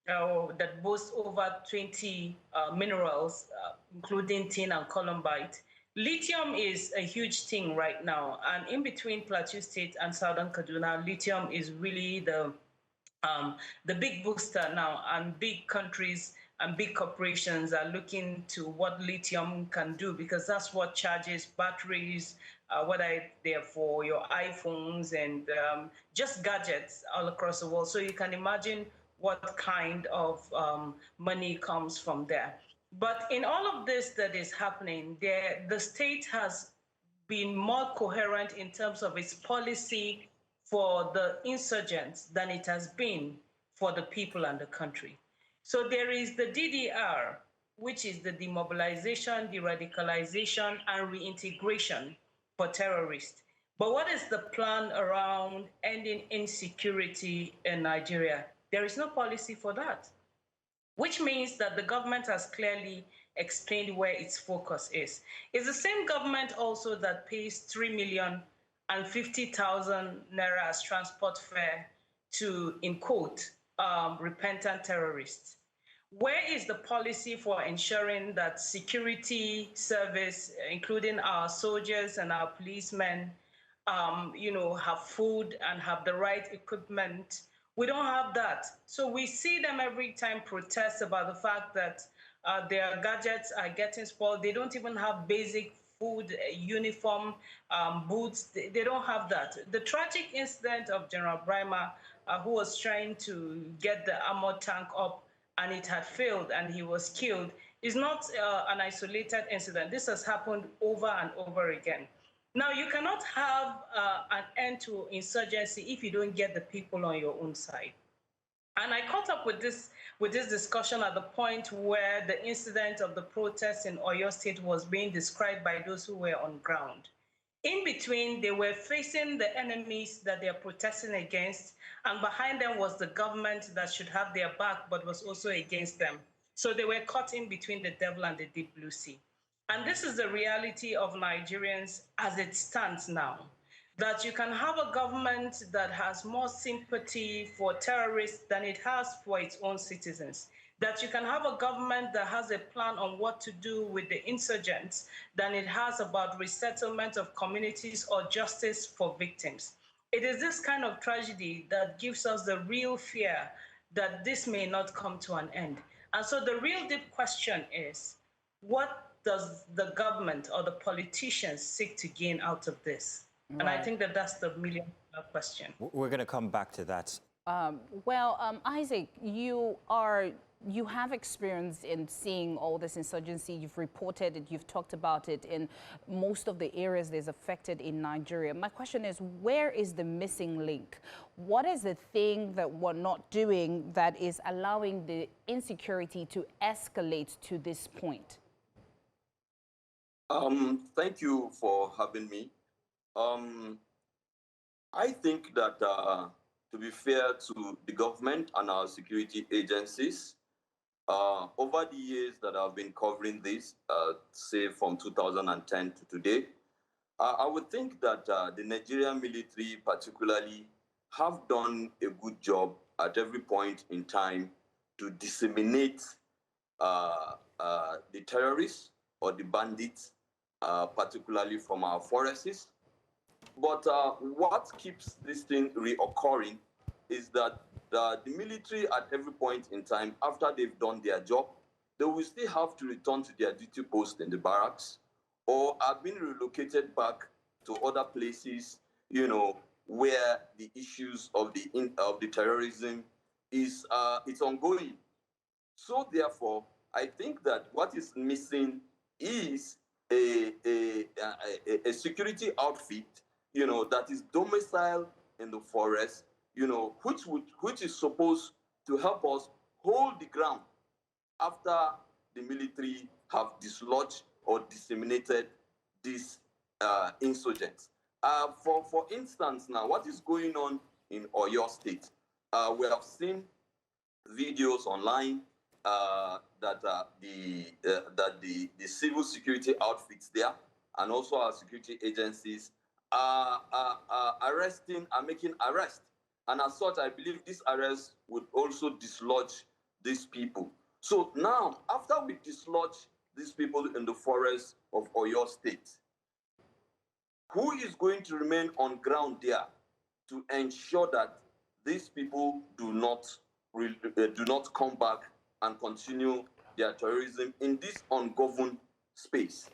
that boasts over 20 minerals, including tin and columbite. Lithium is a huge thing right now, and in between Plateau State and Southern Kaduna, lithium is really the big booster now, and big countries and big corporations are looking to what lithium can do, because that's what charges batteries, whether they're for your iPhones and just gadgets all across the world. So you can imagine what kind of money comes from there. But in all of this that is happening, the state has been more coherent in terms of its policy for the insurgents than it has been for the people and the country. So there is the DDR, which is the demobilization, de-radicalization, and reintegration for terrorists. But what is the plan around ending insecurity in Nigeria? There is no policy for that, which means that the government has clearly explained where its focus is. It's the same government also that pays 3,050,000 naira as transport fare to, in quote, repentant terrorists. Where is the policy for ensuring that security service, including our soldiers and our policemen, have food and have the right equipment? We don't have that. So we see them every time protest about the fact that their gadgets are getting spoiled. They don't even have basic food, uniform, boots. They don't have that. The tragic incident of General Brima, who was trying to get the armored tank up, and it had failed and he was killed, is not an isolated incident. This has happened over and over again. Now, you cannot have an end to insurgency if you don't get the people on your own side. And I caught up with this discussion at the point where the incident of the protests in Oyo State was being described by those who were on ground. In between, they were facing the enemies that they are protesting against, and behind them was the government that should have their back but was also against them. So they were caught in between the devil and the deep blue sea. And this is the reality of Nigerians as it stands now, that you can have a government that has more sympathy for terrorists than it has for its own citizens, that you can have a government that has a plan on what to do with the insurgents than it has about resettlement of communities or justice for victims. It is this kind of tragedy that gives us the real fear that this may not come to an end. And so the real deep question is, what does the government or the politicians seek to gain out of this? Right. And I think that that's the million-dollar question. We're going to come back to that Isaac, you have experience in seeing all this insurgency. You've reported it, you've talked about it in most of the areas that's affected in Nigeria. My question is, where is the missing link? What is the thing that we're not doing that is allowing the insecurity to escalate to this point? Thank you for having me. I think that, to be fair to the government and our security agencies, over the years that I've been covering this, say from 2010 to today, I would think that the Nigerian military particularly have done a good job at every point in time to disseminate the terrorists or the bandits, particularly from our forests. But what keeps this thing reoccurring is that the military at every point in time, after they've done their job, they will still have to return to their duty post in the barracks or are being relocated back to other places, where the issues of the terrorism is it's ongoing. So therefore, I think that what is missing is a security outfit, that is domiciled in the forest, which is supposed to help us hold the ground after the military have dislodged or disseminated these insurgents. For instance, now, what is going on in Oyo State? We have seen videos online that the civil security outfits there and also our security agencies are making arrests. And as such, I believe this arrest would also dislodge these people. So now, after we dislodge these people in the forest of Oyo State, who is going to remain on ground there to ensure that these people do not come back and continue their terrorism in this ungoverned space?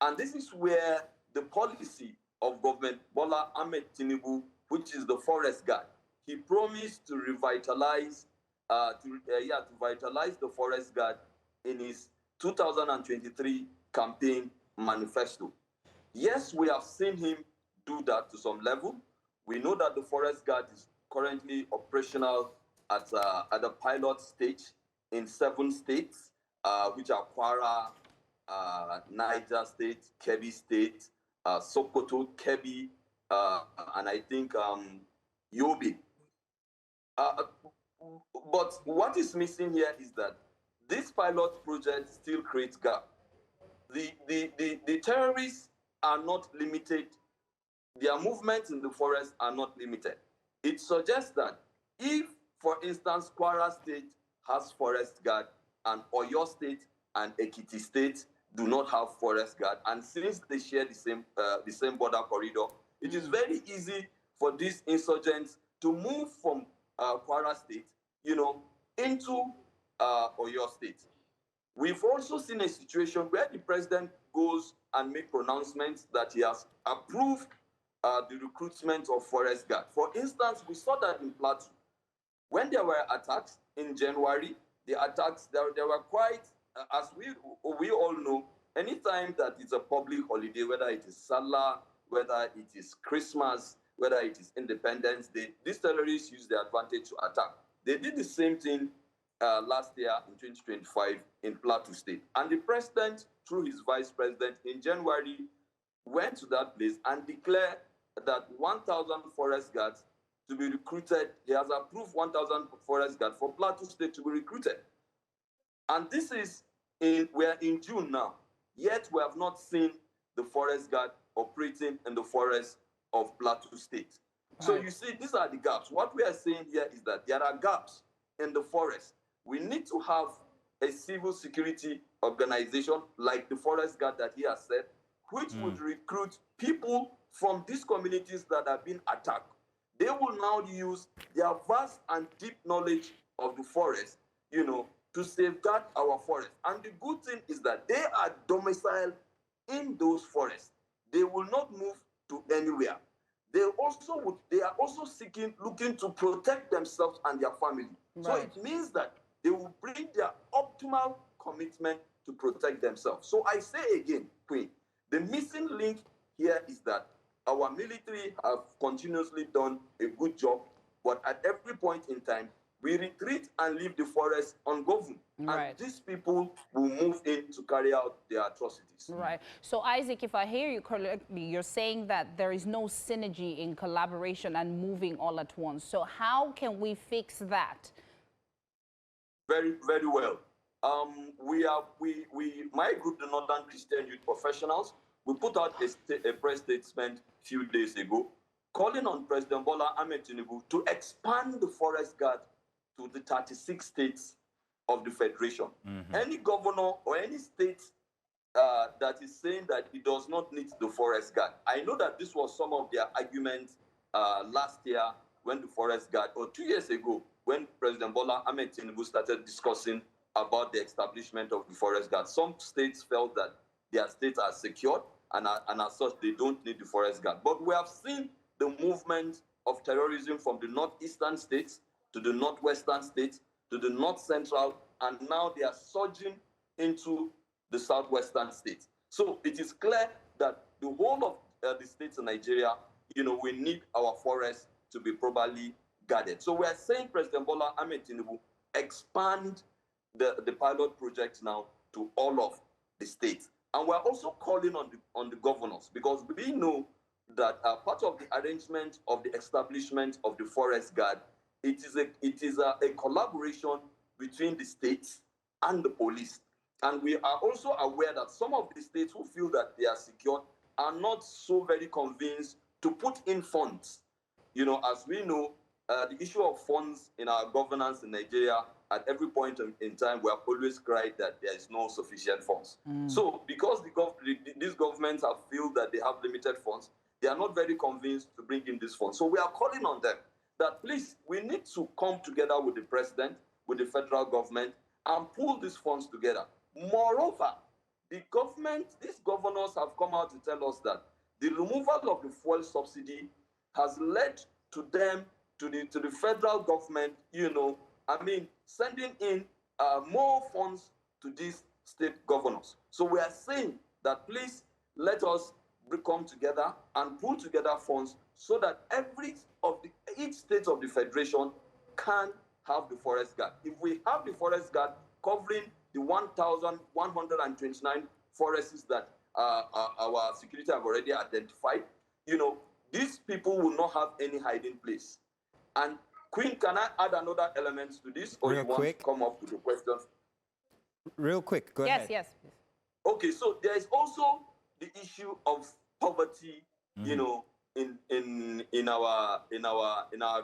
And this is where the policy of government Bola Ahmed Tinubu, which is the forest guard, he promised to revitalize the forest guard in his 2023 campaign manifesto. Yes, we have seen him do that to some level. We know that the forest guard is currently operational at a pilot stage in 7 states, which are Kwara, Niger State, Kebbi State, Sokoto, Kebbi, and I think Yobe. But what is missing here is that this pilot project still creates gap. The terrorists are not limited. Their movements in the forest are not limited. It suggests that if, for instance, Kwara State has forest guard and Oyo State and Ekiti State do not have forest guard, and since they share the same border corridor, it is very easy for these insurgents to move from Kwara State, into Oyo State. We've also seen a situation where the president goes and makes pronouncements that he has approved the recruitment of forest guard. For instance, we saw that in Plateau. When there were attacks in January, the attacks, there were quite, as we all know, anytime that it's a public holiday, whether it is Salah, whether it is Christmas, whether it is Independence Day, these terrorists use their advantage to attack. They did the same thing last year in 2025 in Plateau State. And the president, through his vice president, in January, went to that place and declared that 1,000 forest guards to be recruited. He has approved 1,000 forest guards for Plateau State to be recruited. And this is, we're in June now, yet we have not seen the forest guard operating in the forest of Plateau State. Right. So you see, these are the gaps. What we are saying here is that there are gaps in the forest. We need to have a civil security organization like the forest guard that he has said, which would recruit people from these communities that have been attacked. They will now use their vast and deep knowledge of the forest, to safeguard our forest. And the good thing is that they are domiciled in those forests. They will not move to anywhere. they are also looking to protect themselves and their family. Right. So it means that they will bring their optimal commitment to protect themselves. So I say again, Queen, the missing link here is that our military have continuously done a good job, but at every point in time, we retreat and leave the forest ungoverned. Right. And these people will move in to carry out their atrocities. Right. So, Isaac, if I hear you correctly, you're saying that there is no synergy in collaboration and moving all at once. So how can we fix that? Very, very well. My group, the Northern Christian Youth Professionals, we put out a press statement a few days ago calling on President Bola Ahmed Tinubu to expand the forest guard to the 36 states of the Federation. Any governor or any state that is saying that it does not need the forest guard. I know that this was some of their arguments last year when the forest guard, or 2 years ago, when President Bola Ahmed Tinubu started discussing about the establishment of the forest guard. Some states felt that their states are secured, and as such, they don't need the forest guard. But we have seen the movement of terrorism from the northeastern states to the northwestern states to the north central, and now they are surging into the southwestern states. So it is clear that the whole of the states in Nigeria, we need our forests to be properly guarded. So we are saying, President Bola Ahmed Tinubu, expand the pilot project now to all of the states. And we're also calling on the governors, because we know that part of the arrangement of the establishment of the forest guard, it is a collaboration between the states and the police. And we are also aware that some of the states who feel that they are secure are not so very convinced to put in funds. As we know, the issue of funds in our governance in Nigeria, at every point in time, we have always cried that there is no sufficient funds. So because these governments have feel that they have limited funds, they are not very convinced to bring in these funds. So we are calling on them that, please, we need to come together with the president, with the federal government, and pull these funds together. Moreover, these governors have come out to tell us that the removal of the fuel subsidy has led to them, to the federal government, sending in more funds to these state governors. So we are saying that, please, let us come together and pull together funds so that each state of the federation can have the forest guard. If we have the forest guard covering the 1,129 forests that our security have already identified, these people will not have any hiding place. And Queen, can I add another element to this, or you want to come up with a question? Real quick, go ahead. Yes. Okay, so there is also the issue of poverty, in our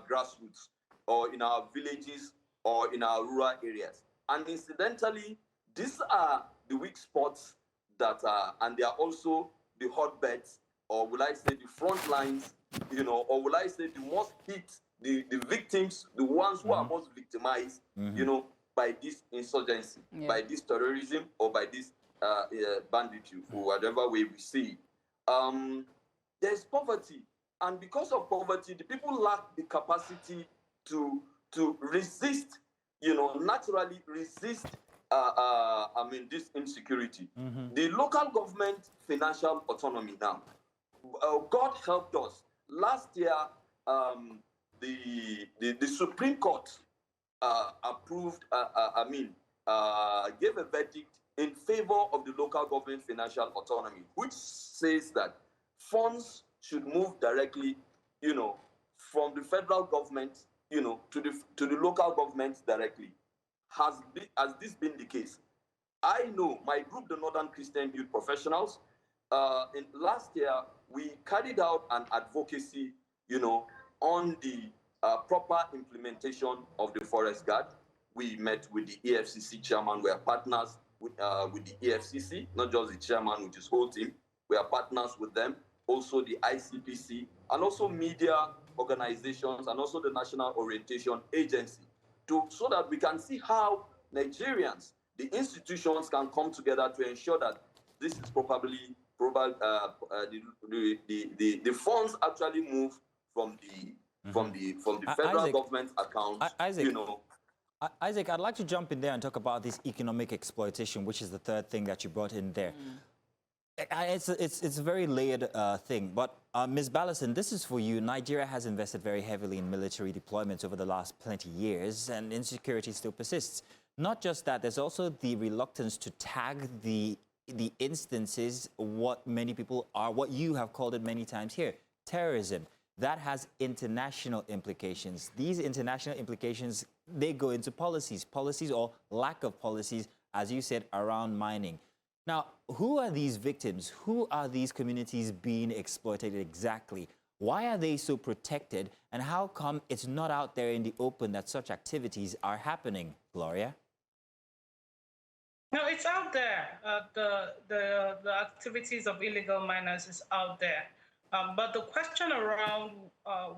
grassroots, or in our villages, or in our rural areas. And incidentally, these are the weak spots that and they are also the hotbeds, or will I say the front lines, or will I say the most hit, the victims, the ones who are most victimized, by this insurgency, by this terrorism, or by this banditry, or whatever way we see. There's poverty, and because of poverty, the people lack the capacity to resist, naturally resist this insecurity. The local government financial autonomy now. God helped us. Last year, the Supreme Court approved, gave a verdict in favor of the local government financial autonomy, which says that funds should move directly, from the federal government, to the local governments directly. Has this been the case? I know my group, the Northern Christian Youth Professionals, in last year, we carried out an advocacy, on the proper implementation of the forest guard. We met with the EFCC chairman. We are partners with the EFCC, not just the chairman, with his whole team. We are partners with them, also the ICPC, and also media organizations, and also the National Orientation Agency, so that we can see how Nigerians, the institutions, can come together to ensure that this is properly the funds actually move from the federal Isaac, government account. Isaac, Isaac, I'd like to jump in there and talk about this economic exploitation, which is the third thing that you brought in there. It's a very layered thing, but Ms. Ballison, this is for you. Nigeria has invested very heavily in military deployments over the last 20 years, and insecurity still persists. Not just that, there's also the reluctance to tag the instances, what many people are, what you have called it many times here, terrorism. That has international implications. These international implications, they go into policies or lack of policies, as you said, around mining. Now, who are these victims? Who are these communities being exploited exactly? Why are they so protected? And how come it's not out there in the open that such activities are happening, Gloria? No, it's out there. The activities of illegal miners is out there. But the question around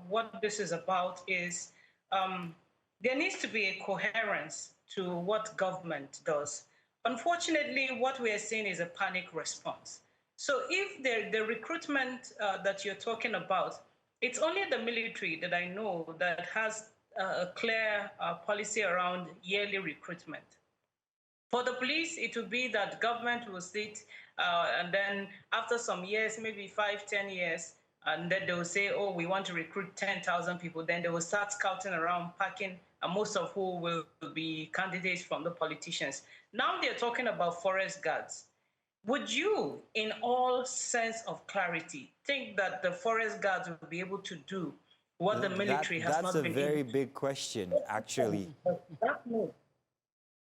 what this is about is there needs to be a coherence to what government does. Unfortunately, what we are seeing is a panic response. So if the recruitment that you're talking about, it's only the military that I know that has a clear policy around yearly recruitment. For the police, it will be that government will sit and then after some years, maybe 5, 10 years, and then they will say, oh, we want to recruit 10,000 people. Then they will start scouting around, packing, and most of who will be candidates from the politicians. Now they're talking about forest guards. Would you, in all sense of clarity, think that the forest guards will be able to do what the military has not been able to do? That's a very big question, actually.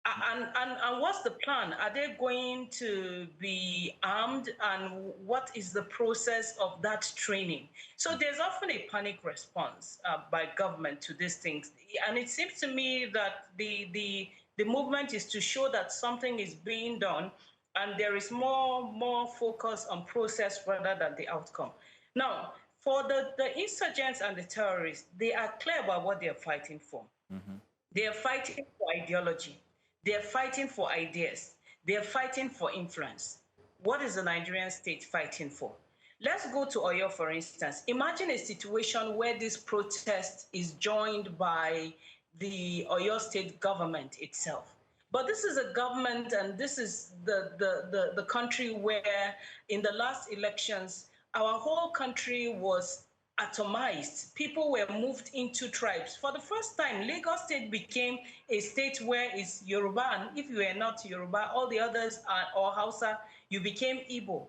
And what's the plan? Are they going to be armed? And what is the process of that training? So there's often a panic response by government to these things. And it seems to me that the movement is to show that something is being done and there is more focus on process rather than the outcome. Now, for the insurgents and the terrorists, they are clear about what they are fighting for. Mm-hmm. They are fighting for ideology. They're fighting for ideas. They're fighting for influence. What is the Nigerian state fighting for? Let's go to Oyo, for instance. Imagine a situation where this protest is joined by the Oyo State government itself. But this is a government, and this is the country where in the last elections, our whole country was atomized. People were moved into tribes. For the first time, Lagos State became a state where it's Yoruba, and if you are not Yoruba, all the others are, or Hausa, you became Igbo.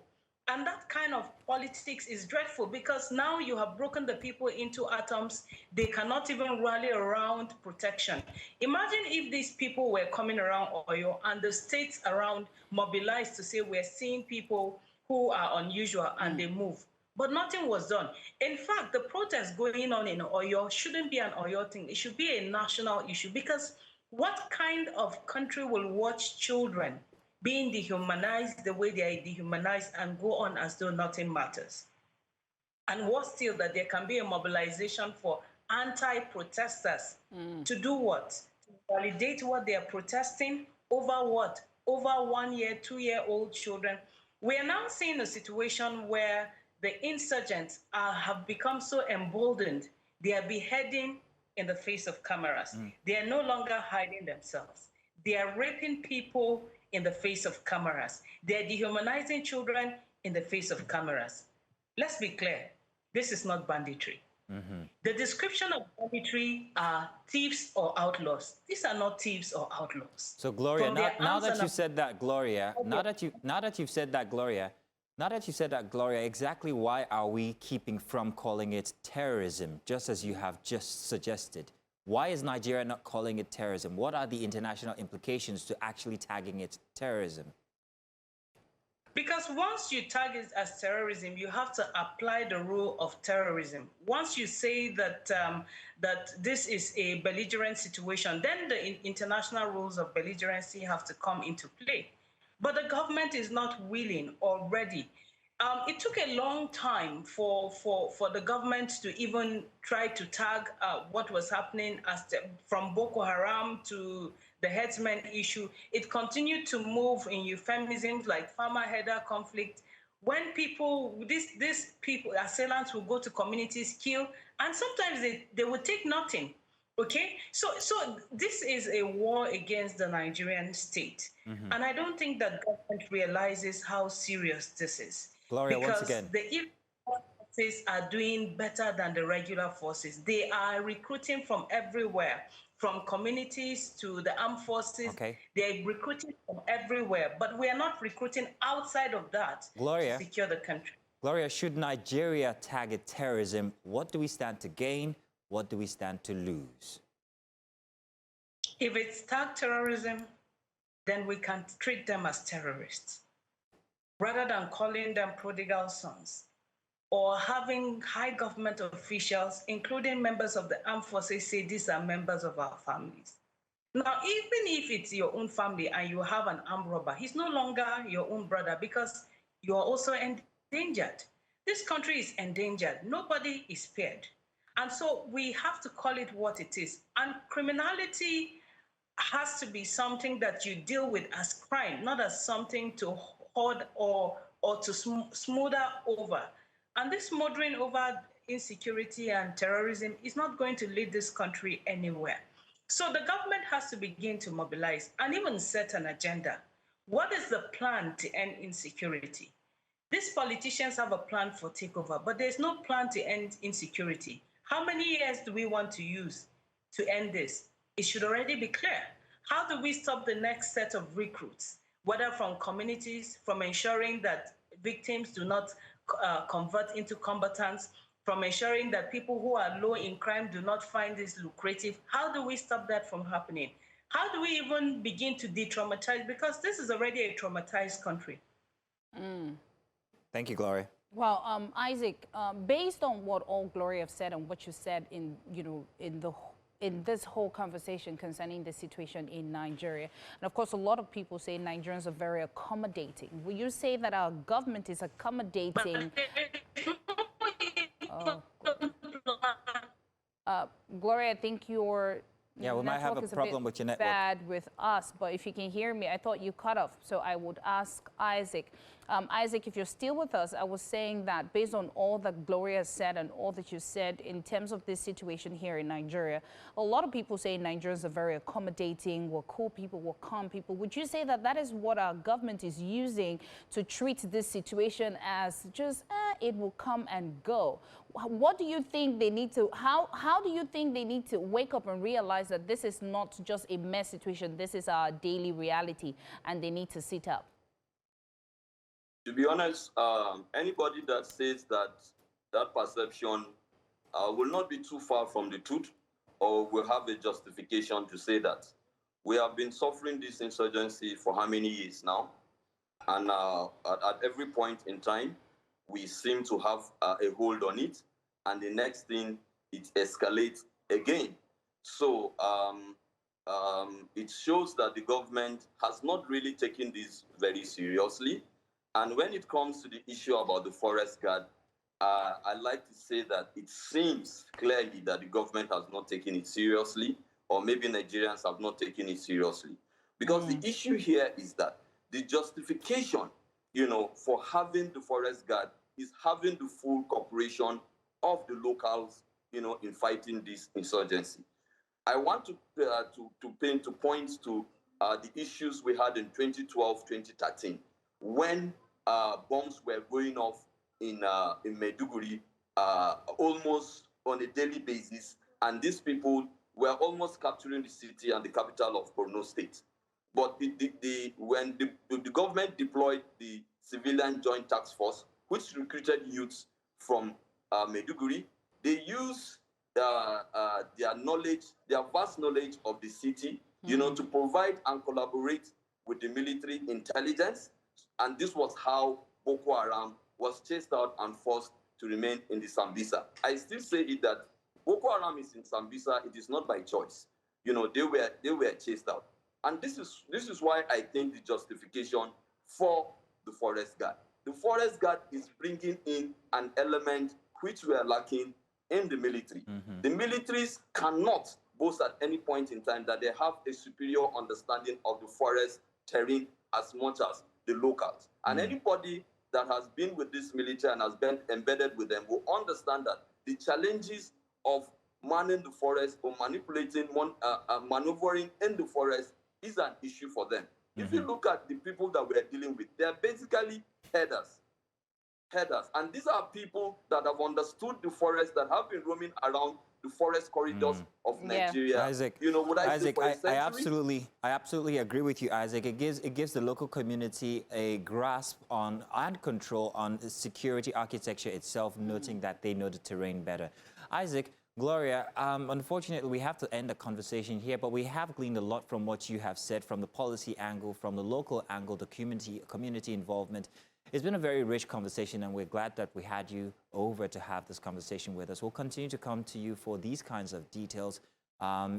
And that kind of politics is dreadful because now you have broken the people into atoms. They cannot even rally around protection. Imagine if these people were coming around Oyo and the states around mobilized to say, we're seeing people who are unusual and they move. But nothing was done. In fact, the protest going on in Oyo shouldn't be an Oyo thing. It should be a national issue because what kind of country will watch children being dehumanized the way they are dehumanized and go on as though nothing matters? And worse still, that there can be a mobilization for anti-protesters to do what? To validate what they are protesting over what? Over 1 year, 2-year-old children. We are now seeing a situation where the insurgents have become so emboldened, they are beheading in the face of cameras. They are no longer hiding themselves. They are raping people in the face of cameras. They are dehumanizing children in the face of cameras. Let's be clear, this is not banditry. Mm-hmm. The description of banditry are thieves or outlaws. These are not thieves or outlaws. So Gloria, now that you said that, Gloria, now that you've said that, Gloria, exactly why are we keeping from calling it terrorism, just as you have just suggested? Why is Nigeria not calling it terrorism? What are the international implications to actually tagging it terrorism? Because once you tag it as terrorism, you have to apply the rule of terrorism. Once you say that that this is a belligerent situation, then the international rules of belligerency have to come into play. But the government is not willing or ready. It took a long time for the government to even try to tag what was happening from Boko Haram to the herdsmen issue. It continued to move in euphemisms like farmer-herder conflict. When people, these people, assailants will go to communities, kill, and sometimes they will take nothing. Okay, so this is a war against the Nigerian state, and I don't think that government realizes how serious this is. Gloria, once Because again. the forces are doing better than the regular forces. They are recruiting from everywhere, from communities to the armed forces. Okay. They're recruiting from everywhere, but we are not recruiting outside of that Gloria, to secure the country. Gloria, should Nigeria target terrorism, what do we stand to gain? What do we stand to lose? If it's tag terrorism, then we can treat them as terrorists, rather than calling them prodigal sons, or having high government officials, including members of the armed forces, say these are members of our families. Now, even if it's your own family and you have an armed robber, he's no longer your own brother because you're also endangered. This country is endangered. Nobody is spared. And so we have to call it what it is. And criminality has to be something that you deal with as crime, not as something to hoard or to smother over. And this smothering over insecurity and terrorism is not going to lead this country anywhere. So the government has to begin to mobilize and even set an agenda. What is the plan to end insecurity? These politicians have a plan for takeover, but there's no plan to end insecurity. How many years do we want to use to end this? It should already be clear. How do we stop the next set of recruits, whether from communities, from ensuring that victims do not convert into combatants, from ensuring that people who are low in crime do not find this lucrative? How do we stop that from happening? How do we even begin to de-traumatize? Because this is already a traumatized country. Thank you, Gloria. Well, Isaac, based on what all Gloria have said and what you said in this whole conversation concerning the situation in Nigeria, and of course, a lot of people say Nigerians are very accommodating. Will you say that our government is accommodating? Gloria, I think your we might have a problem with your network. Bad with us, but if you can hear me, I thought you cut off, so I would ask Isaac. Isaac, if you're still with us, I was saying that based on all that Gloria said and all that you said in terms of this situation here in Nigeria, a lot of people say Nigerians are very accommodating, we're cool people, we're calm people. Would you say that that is what our government is using to treat this situation as just, it will come and go? What do you think they need to, how do you think they need to wake up and realize that this is not just a mess situation, this is our daily reality, and they need to sit up? To be honest, anybody that says that perception will not be too far from the truth, or will have a justification to say that. We have been suffering this insurgency for how many years now? And at every point in time, we seem to have a hold on it, and the next thing, it escalates again. So it shows that the government has not really taken this very seriously. And when it comes to the issue about the forest guard, I'd like to say that it seems clearly that the government has not taken it seriously, or maybe Nigerians have not taken it seriously. Because the issue here is that the justification, for having the forest guard is having the full cooperation of the locals, in fighting this insurgency. I want to point to the issues we had in 2012, 2013, when bombs were going off in Maiduguri almost on a daily basis, and these people were almost capturing the city and the capital of Oyo State. But when the government deployed the civilian joint task force, which recruited youths from Maiduguri, they used their knowledge, their vast knowledge of the city, to provide and collaborate with the military intelligence. And this was how Boko Haram was chased out and forced to remain in the Sambisa. I still say it that Boko Haram is in Sambisa. It is not by choice. They were chased out. And this is why I think the justification for the forest guard. The forest guard is bringing in an element which we are lacking in the military. The militaries cannot boast at any point in time that they have a superior understanding of the forest terrain as much as the locals. And anybody that has been with this military and has been embedded with them will understand that the challenges of manning the forest or maneuvering in the forest is an issue for them. If you look at the people that we're dealing with, they're basically headers. And these are people that have understood the forest, that have been roaming around the forest corridors of Nigeria. Isaac, I absolutely agree with you, Isaac. It gives the local community a grasp on and control on the security architecture itself, noting that they know the terrain better. Isaac, Gloria, unfortunately, we have to end the conversation here, but we have gleaned a lot from what you have said, from the policy angle, from the local angle, the community involvement. It's been a very rich conversation, and we're glad that we had you over to have this conversation with us. We'll continue to come to you for these kinds of details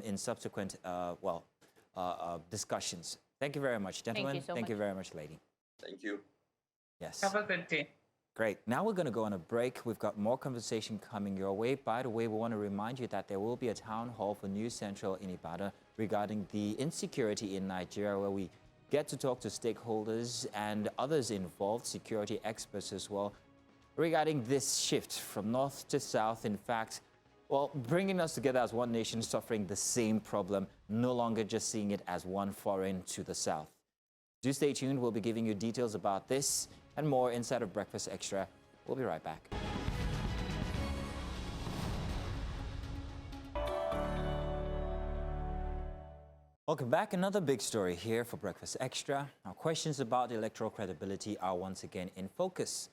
in subsequent discussions. Thank you very much, gentlemen. Thank you very much, lady. Thank you. Yes. Have a good day. Great. Now we're going to go on a break. We've got more conversation coming your way. By the way, we want to remind you that there will be a town hall for News Central in Ibadan regarding the insecurity in Nigeria, where we get to talk to stakeholders and others involved, security experts as well, regarding this shift from north to south. In fact, well, bringing us together as one nation suffering the same problem, no longer just seeing it as one foreign to the south. Do stay tuned. We'll be giving you details about this and more inside of Breakfast Extra. We'll be right back. Welcome back. Another big story here for Breakfast Extra. Our questions about electoral credibility are once again in focus.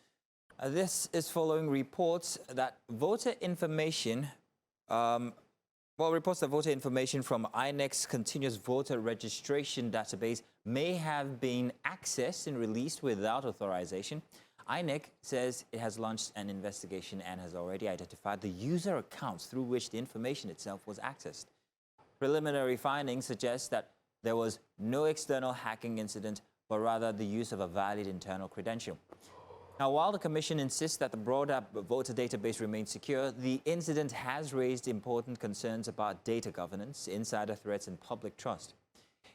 This is following reports that voter information from INEC's continuous voter registration database may have been accessed and released without authorization. INEC says it has launched an investigation and has already identified the user accounts through which the information itself was accessed. Preliminary findings suggest that there was no external hacking incident, but rather the use of a valid internal credential. Now, while the Commission insists that the broader voter database remains secure, the incident has raised important concerns about data governance, insider threats, and public trust.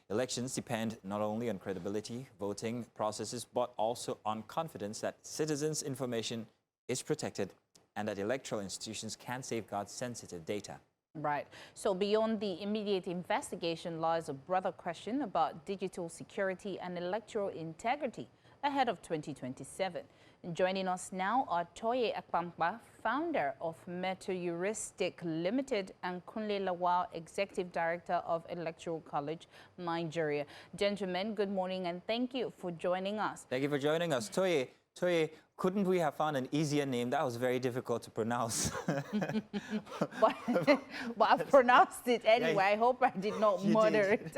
Elections depend not only on credibility, voting processes, but also on confidence that citizens' information is protected and that electoral institutions can safeguard sensitive data. Right. So beyond the immediate investigation lies a broader question about digital security and electoral integrity ahead of 2027. And joining us now are Toye Akpampa, founder of Meteoristic Limited, and Kunle Lawal, Executive Director of Electoral College, Nigeria. Gentlemen, good morning and thank you for joining us. Thank you for joining us. Toye, couldn't we have found an easier name? That was very difficult to pronounce. but I've pronounced it anyway. Yeah, I hope I did not murder it.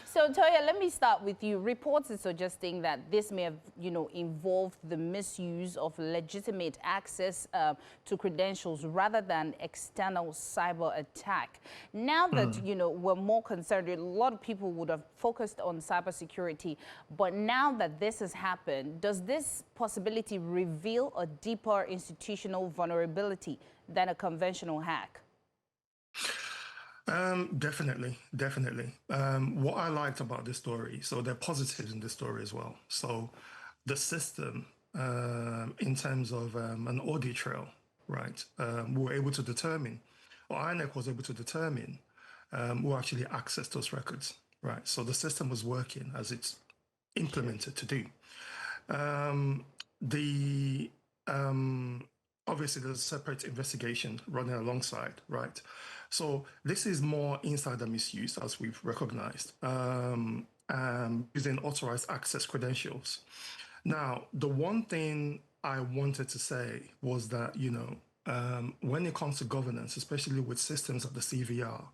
So, Toya, let me start with you. Reports are suggesting that this may have, involved the misuse of legitimate access to credentials rather than external cyber attack. Now that, we're more concerned, a lot of people would have focused on cybersecurity, but now that this has happened, does this possibility reveal a deeper institutional vulnerability than a conventional hack? Definitely. What I liked about this story, so there are positives in this story as well. So the system, in terms of an audit trail, right, we were able to determine, or INEC was able to determine who actually accessed those records, right? So the system was working as it's implemented to do. Obviously there's a separate investigation running alongside, right? So this is more insider misuse, as we've recognized, using authorized access credentials. Now, the one thing I wanted to say was that, when it comes to governance, especially with systems of the CVR,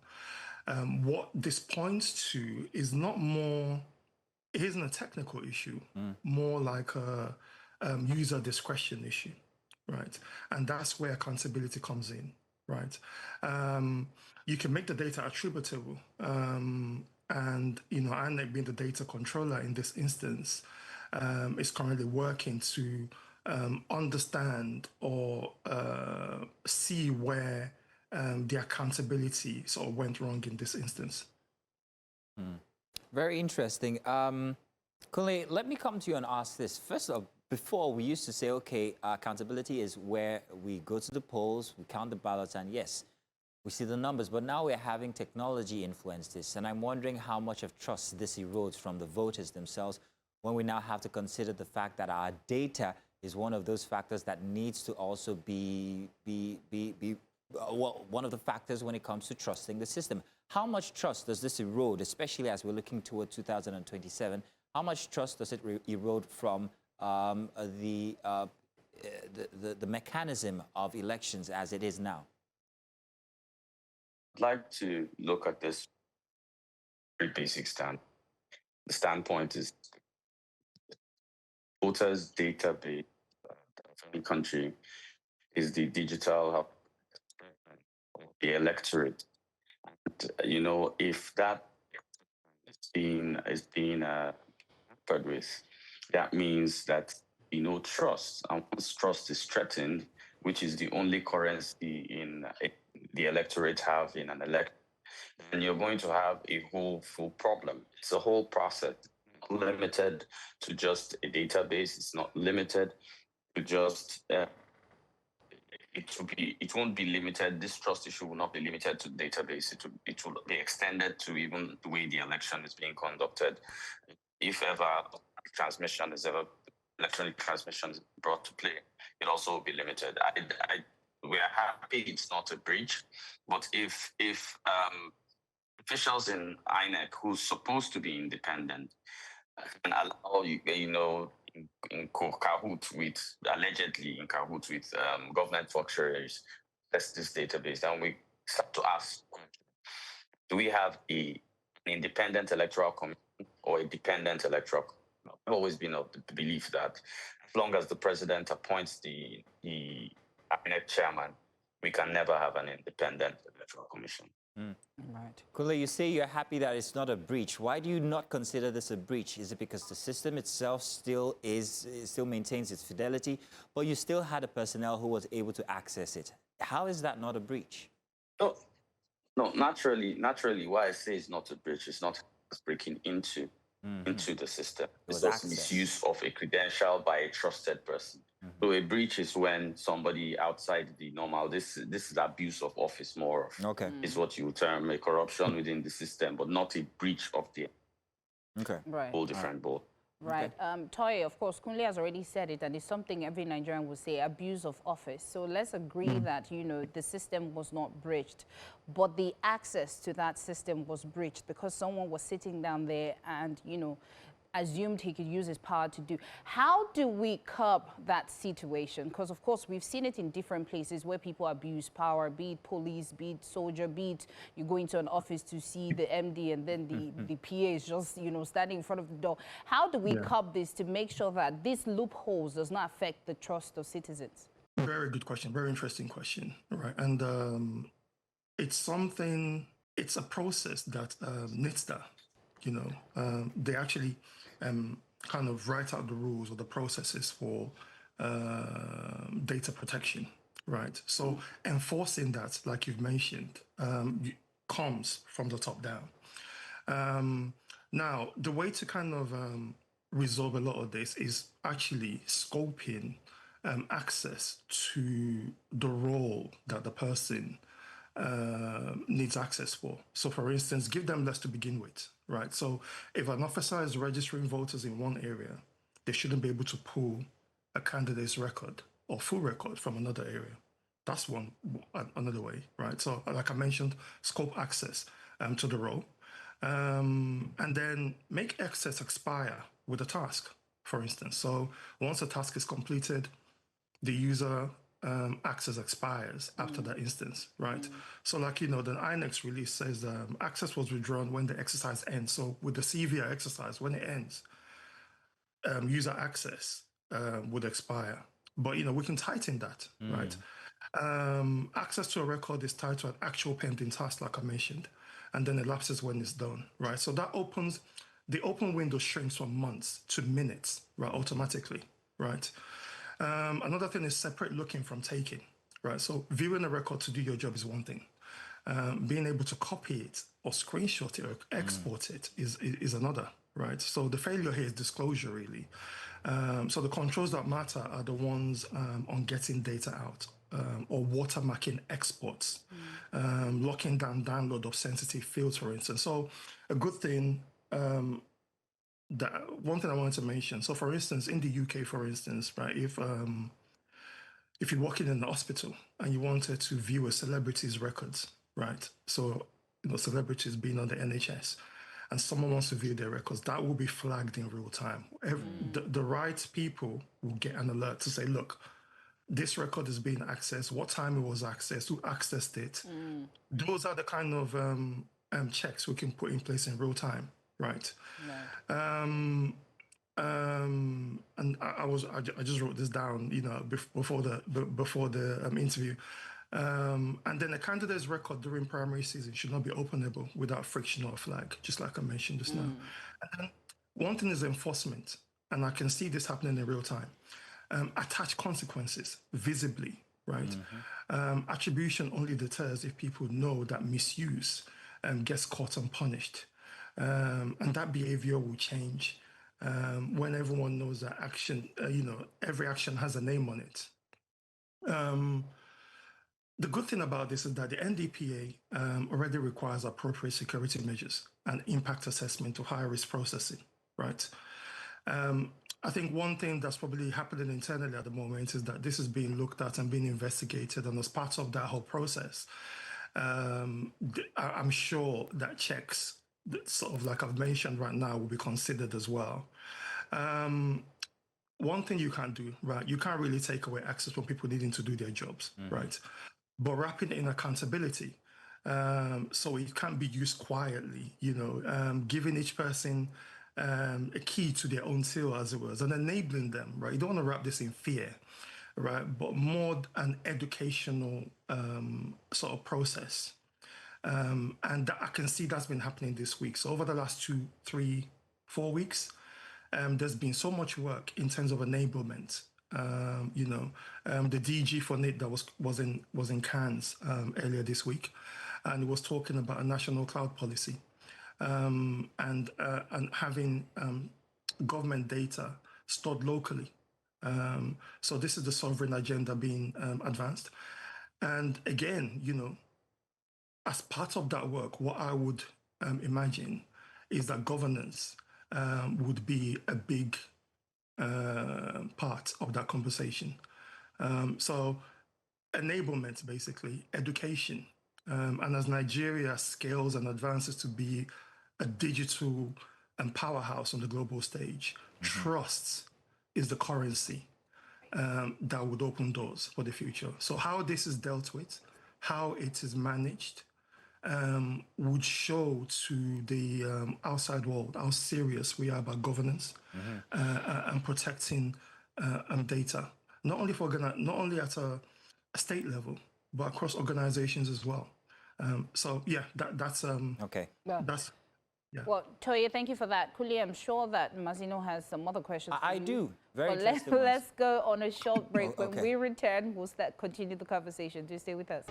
what this points to is it isn't a technical issue, more like a user discretion issue, right? And that's where accountability comes in, right? You can make the data attributable, and INEC being the data controller in this instance is currently working to understand or see where the accountability sort of went wrong in this instance. Very interesting. Kunle, let me come to you and ask this. First of all, before we used to say, okay, accountability is where we go to the polls, we count the ballots, and yes, we see the numbers. But now we're having technology influence this, and I'm wondering how much of trust this erodes from the voters themselves when we now have to consider the fact that our data is one of those factors that needs to also be one of the factors when it comes to trusting the system. How much trust does this erode, especially as we're looking toward 2027? How much trust does it erode from the mechanism of elections as it is now? I'd like to look at this very basic stand. The standpoint is voters' database of any country is the digital hub, the electorate. And, you know, if that is being tampered with, that means that trust, and once trust is threatened, which is the only currency in the electorate have in an election, then you're going to have a whole full problem. It's a whole process, not limited to just a database. It's not limited to just it won't be limited. This trust issue will not be limited to database. It will be extended to even the way the election is being conducted. If ever electronic transmission is brought to play, it also will be limited. We are happy it's not a breach, but if officials in INEC, who's supposed to be independent, can allow allegedly in cahoots with government functionaries, test this database, then we start to ask, do we have an independent electoral commission or a dependent electoral commission? I've always been of the belief that as long as the president appoints the INEC chairman, we can never have an independent electoral commission. Right. Kule, you say you're happy that it's not a breach. Why do you not consider this a breach? Is it because the system itself still maintains its fidelity, but you still had a personnel who was able to access it? How is that not a breach? No, naturally, why I say it's not a breach, it's not breaking into the system. It's also misuse of a credential by a trusted person. So a breach is when somebody outside the normal, this is abuse of office more of, is what you term a corruption within the system, but not a breach of the whole different ball. Right. Toye, of course, Kunle has already said it, and it's something every Nigerian would say, abuse of office. So let's agree that, the system was not breached, but the access to that system was breached because someone was sitting down there and, assumed he could use his power to do. How do we curb that situation? Because, of course, we've seen it in different places where people abuse power, be it police, be it soldier, be it you go into an office to see the MD and then the PA is just, standing in front of the door. How do we curb this to make sure that these loopholes does not affect the trust of citizens? Very good question. Very interesting question. Right. And it's a process that NITSDA, they actually kind of write out the rules or the processes for data protection, right? So enforcing that, like you've mentioned, comes from the top down. Now, the way to kind of resolve a lot of this is actually scoping access to the role that the person needs access for. So, for instance, give them less to begin with, right? So if an officer is registering voters in one area, they shouldn't be able to pull a candidate's record or full record from another area. That's another way, right? So like I mentioned, scope access to the role, and then make access expire with a task, for instance. So once a task is completed, the user access expires after that instance, right? So like, the INEC release says access was withdrawn when the exercise ends. So with the CVR exercise, when it ends, user access would expire. But, we can tighten that, right? Access to a record is tied to an actual pending task, like I mentioned, and then elapses when it's done, right? So that the open window shrinks from months to minutes, right, automatically, right? Another thing is separate looking from taking, right? So viewing a record to do your job is one thing. Being able to copy it or screenshot it or export it is another, right? So the failure here is disclosure, really. So the controls that matter are the ones on getting data out or watermarking exports, locking down download of sensitive fields, for instance. So a good thing, that one thing I wanted to mention. So for instance, in the UK, for instance, right, if you're working in the hospital and you wanted to view a celebrity's records, right? So, celebrities being on the NHS, and someone wants to view their records, that will be flagged in real time. The right people will get an alert to say, look, this record is being accessed, what time it was accessed, who accessed it. Those are the kind of checks we can put in place in real time, right? And I just wrote this down, before the interview. And then a candidate's record during primary season should not be openable without friction or flag, just like I mentioned just now. And then one thing is enforcement, and I can see this happening in real time. Attach consequences visibly, right? Attribution only deters if people know that misuse gets caught and punished. And that behavior will change when everyone knows that action, every action has a name on it. The good thing about this is that the NDPA already requires appropriate security measures and impact assessment to high-risk processing, right? I think one thing that's probably happening internally at the moment is that this is being looked at and being investigated, and as part of that whole process, I'm sure that checks, sort of like I've mentioned right now, will be considered as well. One thing you can't do, right? You can't really take away access from people needing to do their jobs, right? But wrapping in accountability, so it can't be used quietly, giving each person a key to their own till, as it was, and enabling them, right? You don't want to wrap this in fear, right? But more an educational sort of process. And I can see that's been happening this week. So over the last 2, 3, 4 weeks, there's been so much work in terms of enablement. The DG for NIT that was in Cannes earlier this week, and was talking about a national cloud policy, and having government data stored locally. So this is the sovereign agenda being advanced. And again, as part of that work, what I would imagine is that governance would be a big part of that conversation. So enablement, basically, education. And as Nigeria scales and advances to be a digital powerhouse on the global stage, trust is the currency that would open doors for the future. So how this is dealt with, how it is managed, would show to the outside world how serious we are about governance and protecting data, not only at a state level, but across organizations as well. So yeah, that's okay. That's yeah. Well, Toye, thank you for that. Kuli, I'm sure that Mazino has some other questions. I do. Very but interesting let's go on a short break. Oh, okay. When we return, we'll continue the conversation. Do stay with us.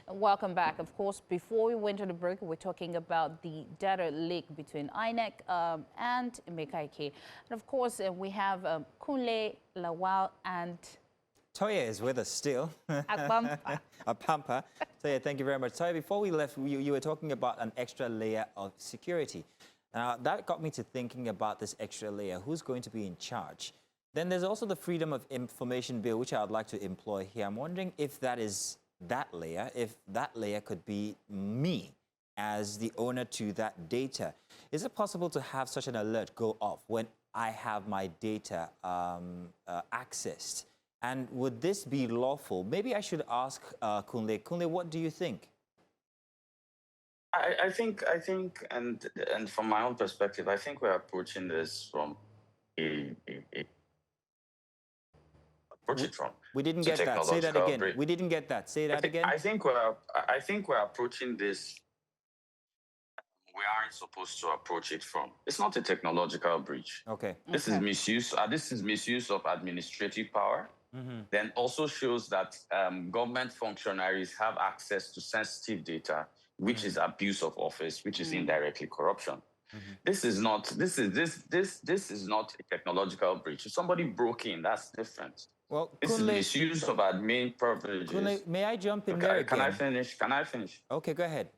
Welcome back. Of course, before we went to the break, we're talking about the data leak between INEC and Mekaike. And of course, we have Kunle, Lawal, and Toye is with us still. Apampa. Apampa. Toye, thank you very much. Toye, before we left, you were talking about an extra layer of security. That got me to thinking about this extra layer. Who's going to be in charge? Then there's also the Freedom of Information Bill, which I would like to employ here. I'm wondering if that is that layer, if that layer could be me as the owner to that data. Is it possible to have such an alert go off when I have my data accessed? And would this be lawful? Maybe I should ask Kunle. Kunle, what do you think? I think, and from my own perspective, I think we're approaching this from We didn't get that. Say that again. We didn't get that. Say that again. I think we're approaching this. We aren't supposed to approach it from. It's not a technological breach. Okay. This is misuse. This is misuse of administrative power. then also shows that government functionaries have access to sensitive data, which is abuse of office, which is indirectly corruption. This is not a technological breach. If somebody broke in, that's different. Well, This is Kunle, misuse of admin privileges. Kunle, may I jump in there again? Can I finish? Can I finish? Okay, go ahead.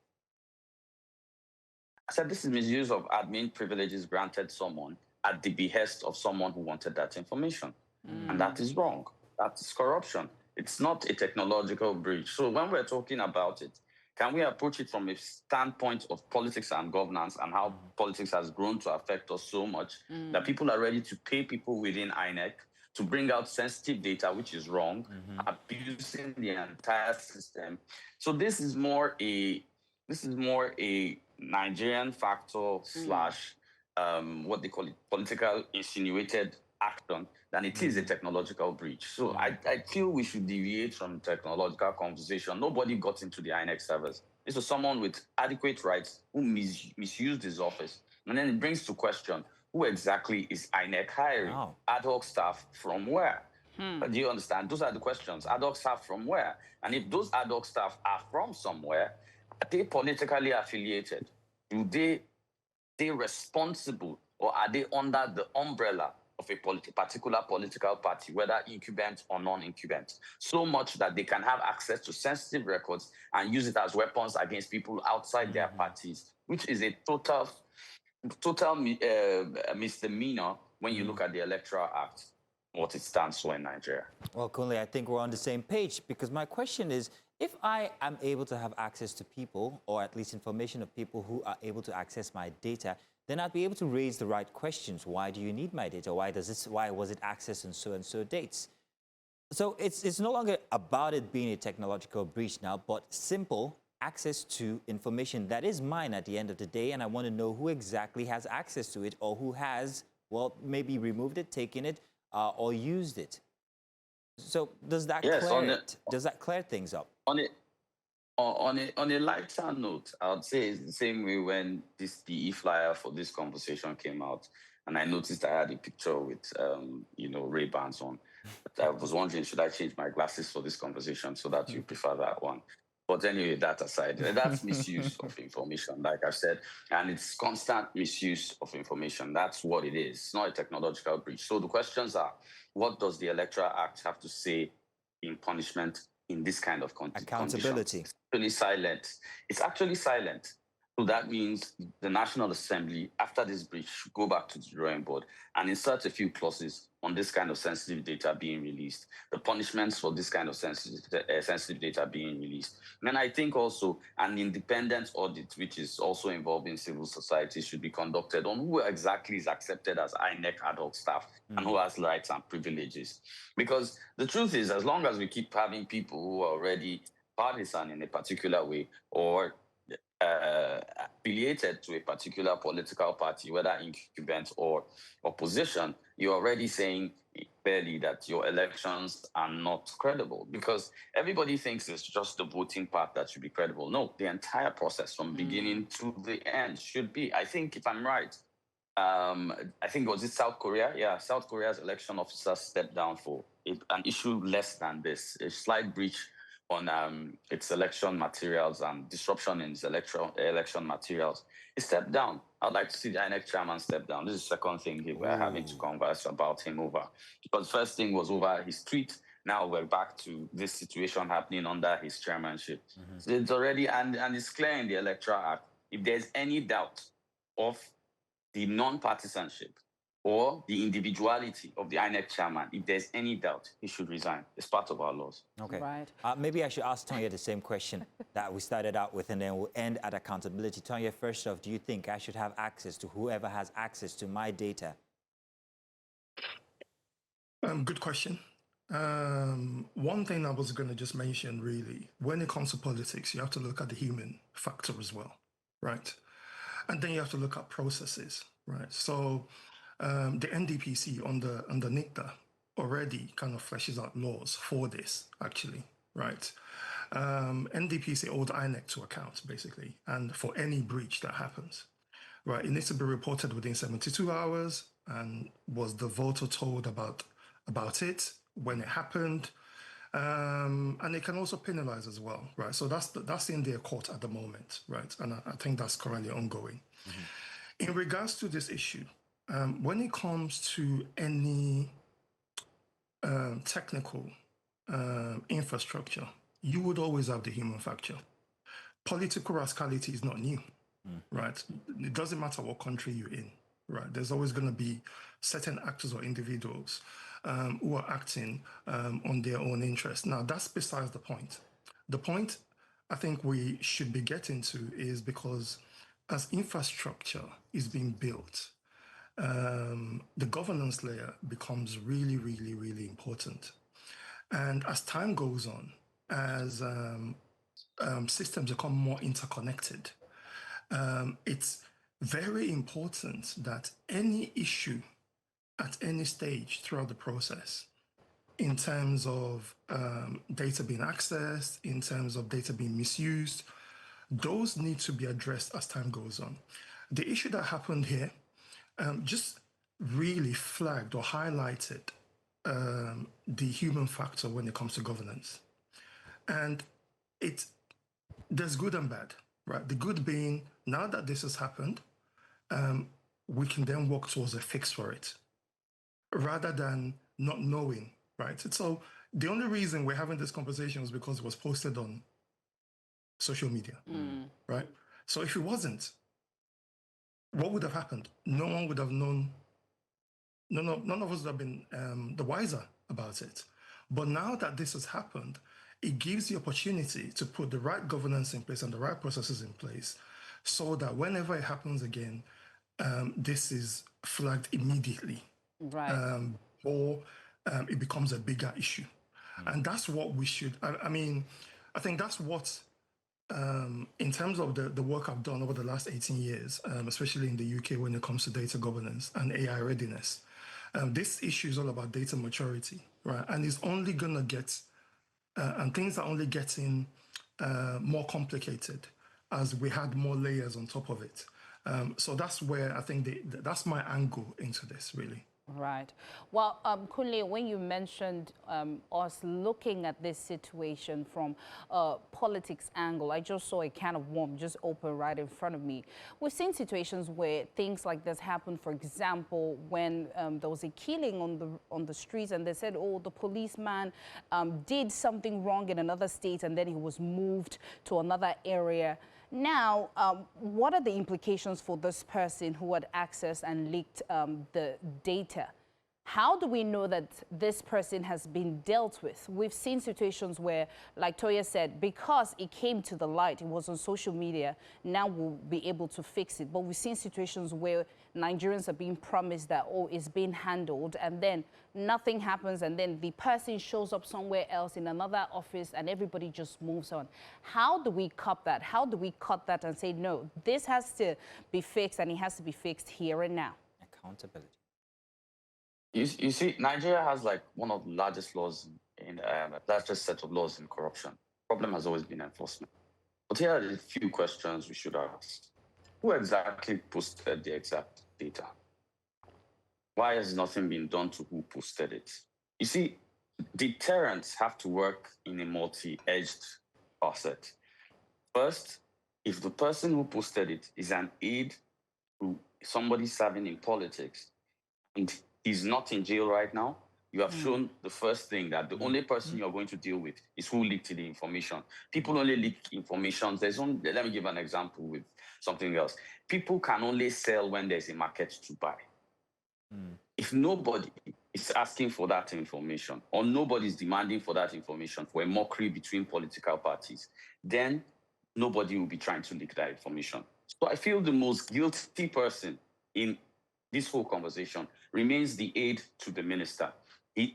I said this is misuse of admin privileges granted someone at the behest of someone who wanted that information. And that is wrong. That is corruption. It's not a technological breach. So when we're talking about it, can we approach it from a standpoint of politics and governance and how politics has grown to affect us so much that people are ready to pay people within INEC to bring out sensitive data, which is wrong, abusing the entire system. So this is more a Nigerian factor slash what they call it, political insinuated action than it is a technological breach. So I feel we should deviate from technological conversation. Nobody got into the INEC servers. This was someone with adequate rights who misused his office. And then it brings to question, who exactly is INEC hiring? Ad hoc staff from where? Do you understand? Those are the questions. Ad hoc staff from where? And if those ad hoc staff are from somewhere, are they politically affiliated? Do they responsible, or are they under the umbrella of a particular political party, whether incumbent or non-incumbent? So much that they can have access to sensitive records and use it as weapons against people outside their parties, which is a total misdemeanor when you look at the Electoral Act, what it stands for in Nigeria. Well, Kunle, I think we're on the same page, because my question is, if I am able to have access to people, or at least information of people who are able to access my data, then I'd be able to raise the right questions. Why do you need my data? Why was it accessed on so and so dates? So it's no longer about it being a technological breach now, but simple access to information that is mine at the end of the day, and I want to know who exactly has access to it, or who has, well, maybe removed it, taken it, or used it. So does that clear it? Does that clear things up? On a lighter note, I would say it's the same way when the e-flyer for this conversation came out, and I noticed I had a picture with Ray-Bans on. I was wondering, should I change my glasses for this conversation so that you prefer that one? But anyway, that aside, that's misuse of information, like I said, and it's constant misuse of information. That's what it is. It's not a technological breach. So the questions are, what does the Electoral Act have to say in punishment in this kind of accountability? It's actually silent. It's actually silent. So that means the National Assembly, after this breach, should go back to the drawing board and insert a few clauses on this kind of sensitive data being released, the punishments for this kind of sensitive data being released. And I think also an independent audit, which is also involving civil society, should be conducted on who exactly is accepted as INEC ad hoc staff and who has rights and privileges. Because the truth is, as long as we keep having people who are already partisan in a particular way, or affiliated to a particular political party, whether incumbent or opposition, you're already saying clearly that your elections are not credible, because everybody thinks it's just the voting part that should be credible. No, the entire process from beginning to the end should be. I think, if I'm right, I think, was it South Korea? Yeah, South Korea's election officers stepped down for an issue less than this, a slight breach on its election materials and disruption in its election materials. He stepped down. I'd like to see the INEC chairman step down. This is the second thing we're having to converse about him over. Because first thing was over his tweet. Now we're back to this situation happening under his chairmanship. So it's already, and it's clear in the Electoral Act, if there's any doubt of the non-partisanship or the individuality of the INEC chairman, if there's any doubt, he should resign. It's part of our laws. Okay. Right. Maybe I should ask Tonya the same question that we started out with, and then we'll end at accountability. Tonya, first off, do you think I should have access to whoever has access to my data? Good question. One thing I was going to just mention, really, when it comes to politics, you have to look at the human factor as well, right? And then you have to look at processes, right? So the NDPC under NICTA already kind of fleshes out laws for this, actually, right? NDPC hold INEC to account, basically, and for any breach that happens, right? It needs to be reported within 72 hours, and was the voter told about it when it happened, and it can also penalize as well, right? So that's in their court at the moment, right? And I think that's currently ongoing. In regards to this issue, when it comes to any technical infrastructure, you would always have the human factor. Political rascality is not new, right? It doesn't matter what country you're in, right? There's always going to be certain actors or individuals who are acting on their own interest. Now, that's besides the point. The point I think we should be getting to is because as infrastructure is being built, the governance layer becomes really, really, really important. And as time goes on, as systems become more interconnected, it's very important that any issue at any stage throughout the process, in terms of data being accessed, in terms of data being misused, those need to be addressed as time goes on. The issue that happened here just really flagged or highlighted the human factor when it comes to governance. And there's good and bad, right? The good being, now that this has happened, we can then work towards a fix for it, rather than not knowing, right? So the only reason we're having this conversation is because it was posted on social media, right? So if it wasn't, what would have happened? No one would have known. None of us would have been the wiser about it. But now that this has happened, it gives the opportunity to put the right governance in place and the right processes in place so that whenever it happens again, this is flagged immediately. Right. Or it becomes a bigger issue. And that's what we should, I mean, I think that's what, in terms of the work I've done over the last 18 years, especially in the UK when it comes to data governance and AI readiness, this issue is all about data maturity, right? And it's only going to get, and things are only getting more complicated as we had more layers on top of it. So that's where I think that's my angle into this, really. Right. Well, Kunle, when you mentioned us looking at this situation from a politics angle, I just saw a can of worm just open right in front of me. We've seen situations where things like this happen. For example, when there was a killing on the streets, and they said, oh, the policeman did something wrong in another state, and then he was moved to another area. Now, what are the implications for this person who had accessed and leaked the data? How do we know that this person has been dealt with? We've seen situations where, like Toya said, because it came to the light, it was on social media, now we'll be able to fix it. But we've seen situations where Nigerians are being promised that, oh, it's being handled, and then nothing happens, and then the person shows up somewhere else in another office, and everybody just moves on. How do we cut that? How do we cut that and say, no, this has to be fixed, and it has to be fixed here and now? Accountability. You see, Nigeria has like one of the largest laws in largest set of laws in corruption. Problem has always been enforcement. But here are a few questions we should ask. Who exactly posted the exact data? Why has nothing been done to who posted it? You see, deterrents have to work in a multi-edged facet. First, if the person who posted it is an aide to somebody serving in politics, and he's not in jail right now, you have shown the first thing that the only person you're going to deal with is who leaked the information. People only leak information. Let me give an example with something else. People can only sell when there's a market to buy. If nobody is asking for that information, or nobody is demanding for that information for a mockery between political parties, then nobody will be trying to leak that information. So I feel the most guilty person in this whole conversation remains the aide to the minister.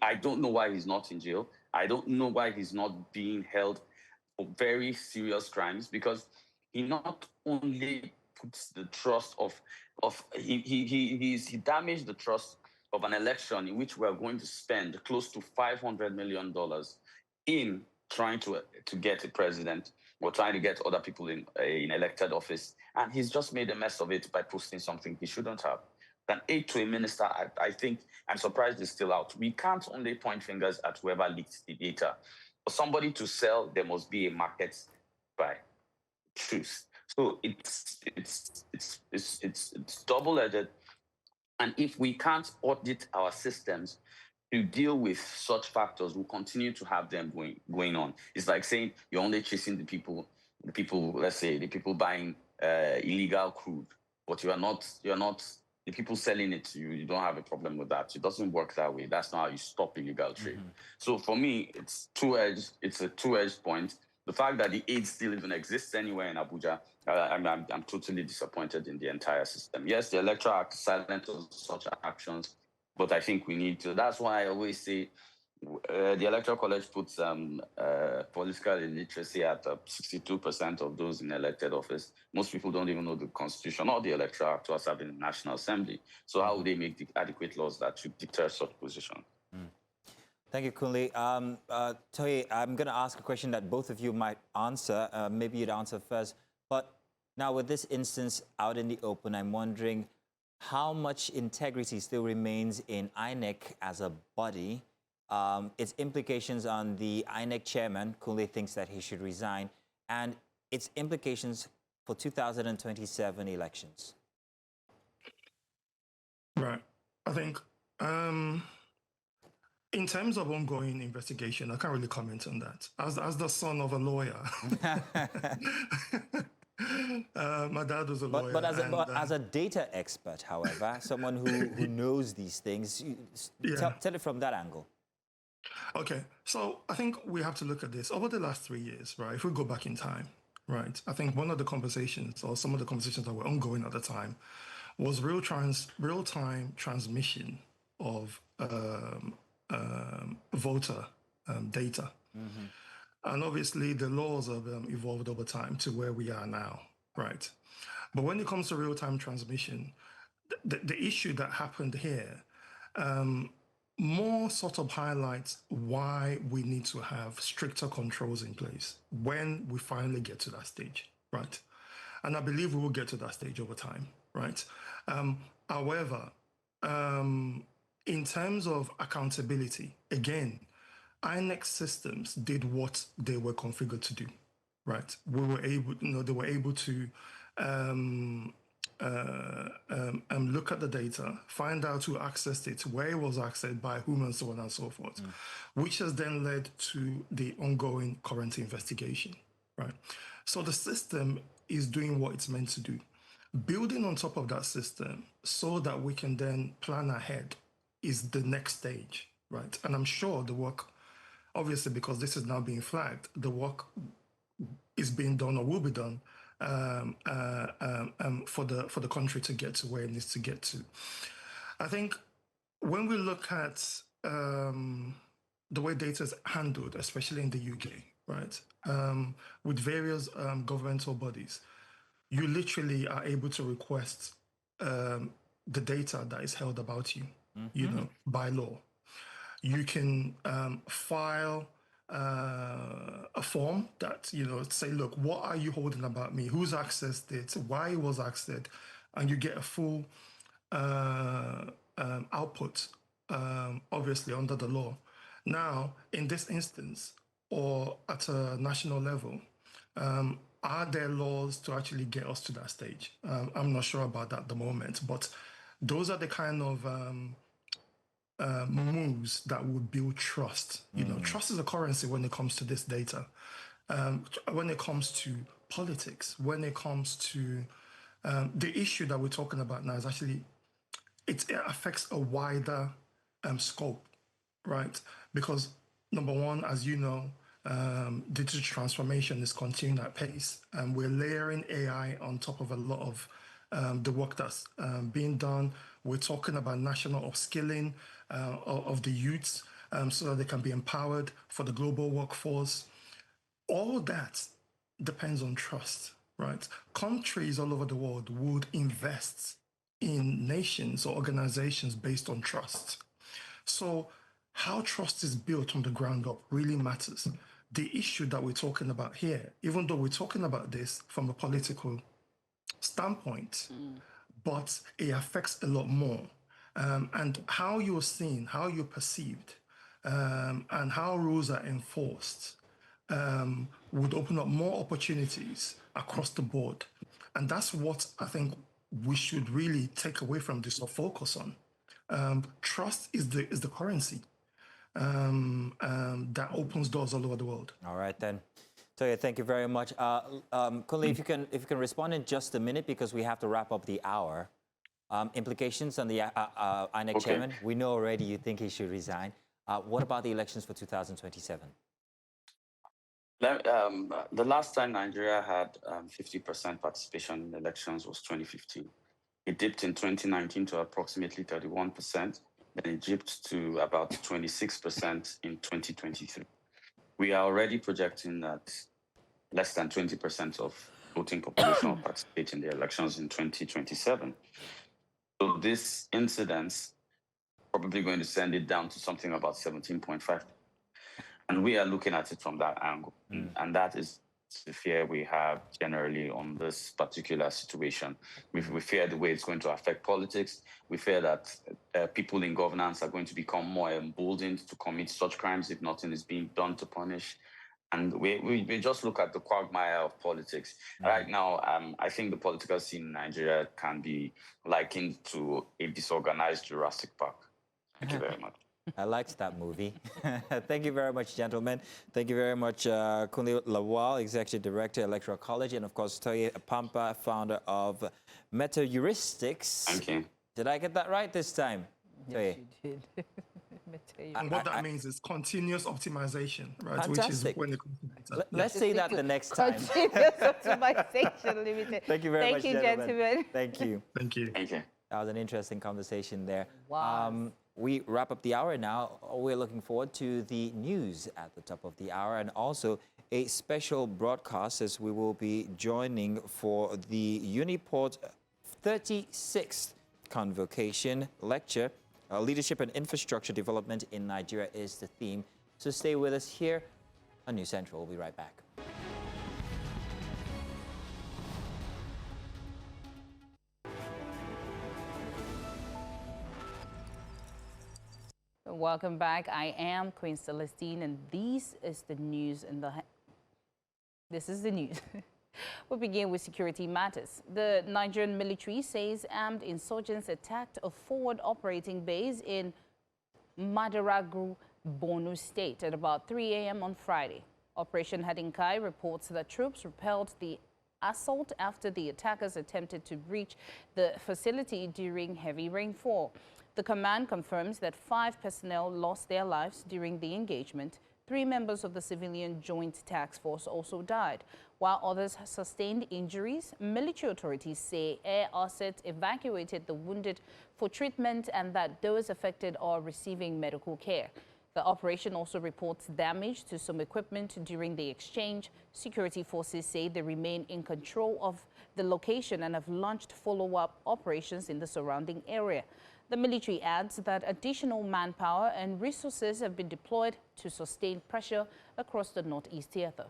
I don't know why he's not in jail. I don't know why he's not being held for very serious crimes, because he not only puts the trust he damaged the trust of an election in which we're going to spend close to $500 million in trying to get a president or trying to get other people in elected office. And he's just made a mess of it by posting something he shouldn't have. can aid to a minister. I think I'm surprised it's still out. We can't only point fingers at whoever leaked the data. For somebody to sell, there must be a market by truth. So it's double-edged. And if we can't audit our systems to deal with such factors, we'll continue to have them going on. It's like saying you're only chasing the people, let's say, the people buying illegal crude, but you're not the people selling it to you. You don't have a problem with that. It doesn't work that way. That's not how you stop illegal trade. So for me, it's two-edged. It's a two-edged point. The fact that the aid still even exists anywhere in Abuja, I'm totally disappointed in the entire system. Yes, the Electoral Act is silent on such actions, but I think we need to. That's why I always say the Electoral College puts political illiteracy at 62% of those in elected office. Most people don't even know the Constitution or the Electoral Act was having in the National Assembly. So how would they make the adequate laws that should deter such position? Thank you, Kunle. Toye, I'm going to ask a question that both of you might answer. Maybe you'd answer first. But now with this instance out in the open, I'm wondering how much integrity still remains in INEC as a body, its implications on the INEC chairman. Kunle thinks that he should resign, and its implications for 2027 elections. Right. I think in terms of ongoing investigation, I can't really comment on that. As the son of a lawyer, my dad was a lawyer. But as a data expert, however, someone who knows these things, tell it from that angle. Okay, so I think we have to look at this over the last 3 years, right? If we go back in time, right? I think one of the conversations, or some of the conversations that were ongoing at the time, was real-time transmission of voter data. And obviously the laws have evolved over time to where we are now, right? But when it comes to real-time transmission, the issue that happened here more sort of highlights why we need to have stricter controls in place when we finally get to that stage, right? And I believe we will get to that stage over time, right? However, in terms of accountability, again, INEC systems did what they were configured to do, right? We were able, they were able to look at the data, find out who accessed it, where it was accessed, by whom, and so on and so forth, which has then led to the ongoing current investigation, right? So the system is doing what it's meant to do. Building on top of that system so that we can then plan ahead is the next stage, right? And I'm sure the work, obviously, because this is now being flagged, the work is being done or will be done for the country to get to where it needs to get to. I think when we look at the way data is handled, especially in the UK, right, with various governmental bodies, you literally are able to request the data that is held about you, you know, by law. You can file a form that, say, look, what are you holding about me? Who's accessed it? Why it was accessed? And you get a full output, obviously, under the law. Now, in this instance, or at a national level, are there laws to actually get us to that stage? I'm not sure about that at the moment, but those are the kind of moves that would build trust. Trust is a currency when it comes to this data. When it comes to politics, when it comes to the issue that we're talking about now is actually, it affects a wider scope, right? Because number one, as you know, digital transformation is continuing at pace, and we're layering AI on top of a lot of the work that's being done. We're talking about national upskilling of the youths so that they can be empowered for the global workforce. All that depends on trust, right? Countries all over the world would invest in nations or organizations based on trust. So how trust is built from the ground up really matters. The issue that we're talking about here, even though we're talking about this from a political standpoint, but it affects a lot more. And how you're seen, how you're perceived, and how rules are enforced would open up more opportunities across the board. And that's what I think we should really take away from this or focus on. Trust is the currency that opens doors all over the world. All right, then. So thank you very much. Kunle, if you can respond in just a minute, because we have to wrap up the hour. Implications on the INEC chairman. We know already you think he should resign. What about the elections for 2027? The last time Nigeria had 50% participation in elections was 2015. It dipped in 2019 to approximately 31%, then it dipped to about 26% in 2023. We are already projecting that less than 20% of voting population will participate in the elections in 2027. So this incidence probably going to send it down to something about 17.5. And we are looking at it from that angle. And that is the fear we have generally on this particular situation. We fear the way it's going to affect politics. We fear that people in governance are going to become more emboldened to commit such crimes if nothing is being done to punish. And we just look at the quagmire of politics. Right now, I think the political scene in Nigeria can be likened to a disorganized Jurassic Park. Thank you very much. I liked that movie. Thank you very much, gentlemen. Thank you very much, Kunle Lawal, Executive Director, Electoral College, and of course, Toye Apampa, founder of Meta Heuristics. Thank you. Did I get that right this time? Yes, you did. And what that means is continuous optimization, right? Fantastic. Which is when it comes to data. Let's say that the next time. Continuous optimization limited. Thank you very much, gentlemen. Thank you. Thank you. Thank you. That was an interesting conversation there. Wow. We wrap up the hour now. We're looking forward to the news at the top of the hour, and also a special broadcast as we will be joining for the Uniport 36th Convocation Lecture. Leadership and Infrastructure Development in Nigeria is the theme. So stay with us here on News Central. We'll be right back. Welcome back. I am Queen Celestine, and this is the news This is the news. We'll begin with security matters. The Nigerian military says armed insurgents attacked a forward operating base in Madaragru, Borno State at about 3 a.m. on Friday. Operation Hadinkai reports that troops repelled the assault after the attackers attempted to breach the facility during heavy rainfall. The command confirms that 5 personnel lost their lives during the engagement. 3 members of the civilian joint task force also died, while others sustained injuries. Military authorities say air assets evacuated the wounded for treatment and that those affected are receiving medical care. The operation also reports damage to some equipment during the exchange. Security forces say they remain in control of the location and have launched follow-up operations in the surrounding area. The military adds that additional manpower and resources have been deployed to sustain pressure across the Northeast Theater.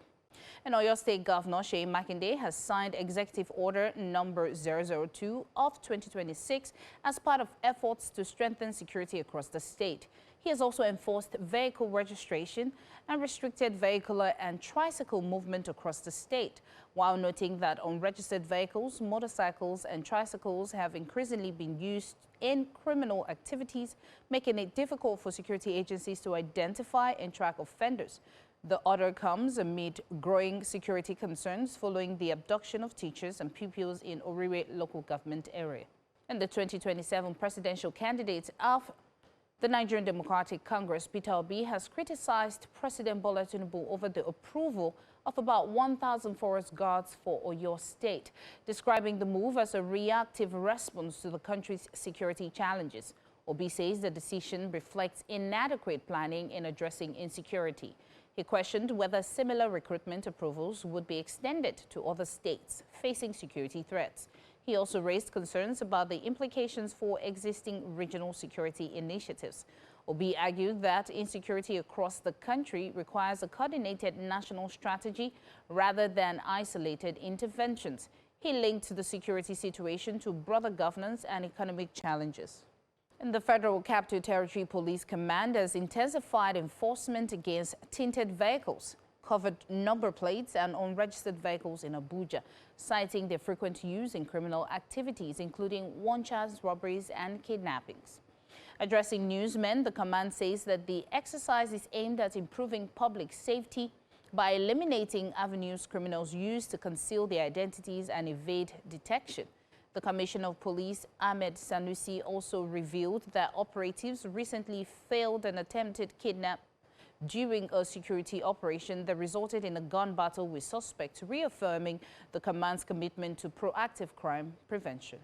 And Oyo State Governor Seyi Makinde has signed Executive Order number 002 of 2026 as part of efforts to strengthen security across the state. He has also enforced vehicle registration and restricted vehicular and tricycle movement across the state, while noting that unregistered vehicles, motorcycles and tricycles have increasingly been used in criminal activities, making it difficult for security agencies to identify and track offenders. The order comes amid growing security concerns following the abduction of teachers and pupils in Warri local government area. And the 2027 presidential candidate of the Nigerian Democratic Congress, Peter Obi, has criticized President Bola Tinubu over the approval of about 1,000 forest guards for Oyo State, describing the move as a reactive response to the country's security challenges. Obi says the decision reflects inadequate planning in addressing insecurity. He questioned whether similar recruitment approvals would be extended to other states facing security threats. He also raised concerns about the implications for existing regional security initiatives. Obi argued that insecurity across the country requires a coordinated national strategy rather than isolated interventions. He linked the security situation to broader governance and economic challenges. And the Federal Capital Territory Police Command has intensified enforcement against tinted vehicles, covered number plates and unregistered vehicles in Abuja, citing their frequent use in criminal activities, including one-chance robberies and kidnappings. Addressing newsmen, the command says that the exercise is aimed at improving public safety by eliminating avenues criminals use to conceal their identities and evade detection. The Commissioner of Police, Ahmed Sanusi, also revealed that operatives recently failed an attempted kidnap during a security operation that resulted in a gun battle with suspects, reaffirming the command's commitment to proactive crime prevention.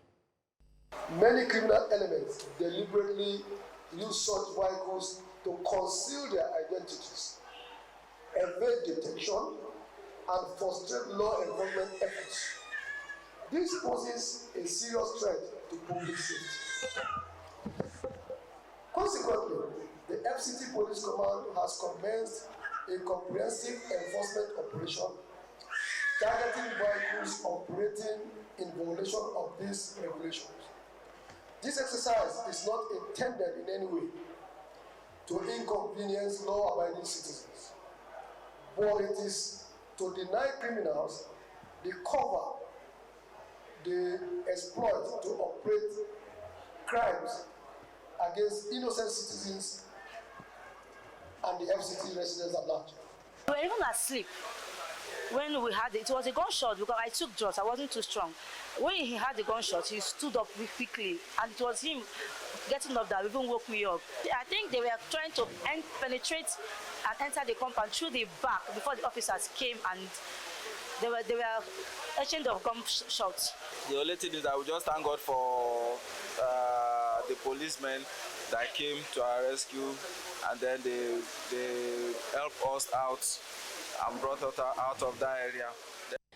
Many criminal elements deliberately use such vehicles to conceal their identities, evade detection, and frustrate law enforcement efforts. This poses a serious threat to public safety. Consequently, the FCT Police Command has commenced a comprehensive enforcement operation targeting vehicles operating in violation of these regulations. This exercise is not intended in any way to inconvenience law-abiding citizens, but it is to deny criminals the cover they exploit to operate crimes against innocent citizens and the FCT residents at large. We were even asleep when we had it. It was a gunshot because I took drugs. I wasn't too strong. When he had the gunshot, he stood up quickly, and it was him getting up that even woke me up. I think they were trying to penetrate and enter the compound through the back before the officers came, and they were exchanging of gunshots. The only thing is that we just thank God for the policemen that came to our rescue, and then they helped us out and brought us out of that area.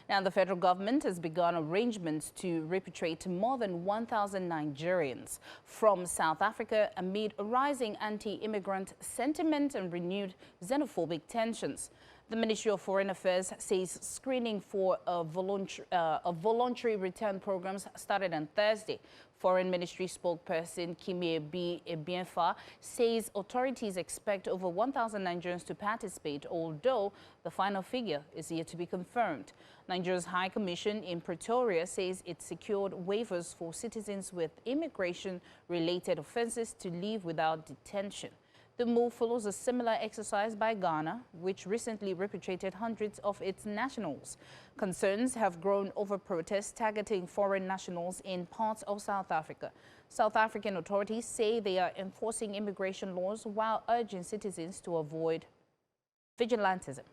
Now, the federal government has begun arrangements to repatriate more than 1,000 Nigerians from South Africa amid a rising anti-immigrant sentiment and renewed xenophobic tensions. The Ministry of Foreign Affairs says screening for voluntary return programs started on Thursday. Foreign Ministry spokesperson Kimi Ebienfa says authorities expect over 1,000 Nigerians to participate, although the final figure is yet to be confirmed. Nigeria's High Commission in Pretoria says it secured waivers for citizens with immigration-related offenses to leave without detention. The move follows a similar exercise by Ghana, which recently repatriated hundreds of its nationals. Concerns have grown over protests targeting foreign nationals in parts of South Africa. South African authorities say they are enforcing immigration laws while urging citizens to avoid vigilantism.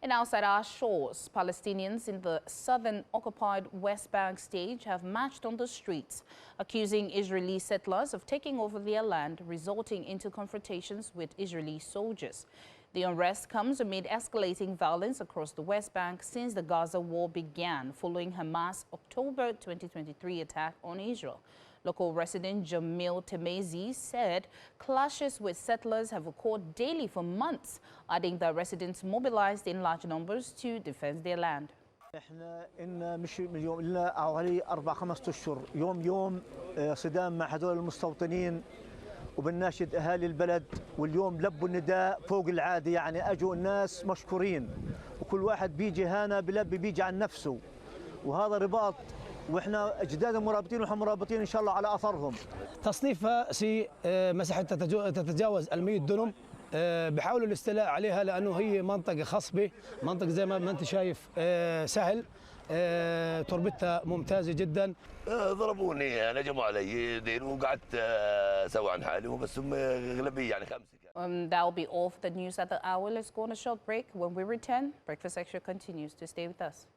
And outside our shores, Palestinians in the southern occupied West Bank stage have marched on the streets, accusing Israeli settlers of taking over their land, resulting into confrontations with Israeli soldiers. The unrest comes amid escalating violence across the West Bank since the Gaza war began, following Hamas' October 2023 attack on Israel. Local resident Jamil Temezi said clashes with settlers have occurred daily for months, adding that residents mobilized in large numbers to defend their land. احنا ان مش من اليوم لنا حوالي 4-5 اشهر يوم صدام مع هذول المستوطنين وبنناشد اهالي البلد واليوم لبوا النداء فوق العاده يعني اجوا الناس مشكورين وكل واحد بيجي هنا بلبي بيجي عن نفسه وهذا رباط واحنا اجداد مرابطين ونحن مرابطين ان شاء الله على اثرهم. تصنيفها سي مساحه تتجاوز ال100 دنم بحاولوا الاستيلاء عليها لانه هي منطقه خصبه، منطقه زي ما انت شايف سهل، تربتها ممتازه جدا. ضربوني هجموا علي دين وقعدت اسوي عن حالي وبس هم اغلبيه يعني 5. That will be all for the news at the hour. Let's go on a short break. When we return, Breakfast Extra continues. To stay with us.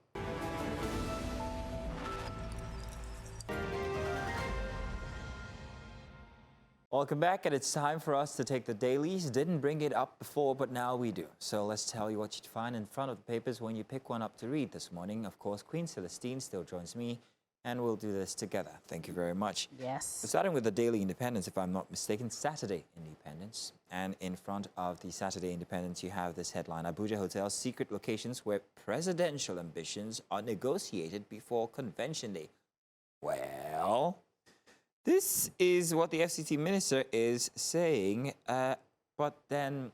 Welcome back, and it's time for us to take the dailies. Didn't bring it up before, but now we do. So let's tell you what you'd find in front of the papers when you pick one up to read this morning. Of course, Queen Celestine still joins me, and we'll do this together. Thank you very much. Yes. We're starting with the Daily Independence, if I'm not mistaken, Saturday Independence. And in front of the Saturday Independence, you have this headline: Abuja hotels, secret locations where presidential ambitions are negotiated before Convention Day. Well, this is what the FCT minister is saying, but then,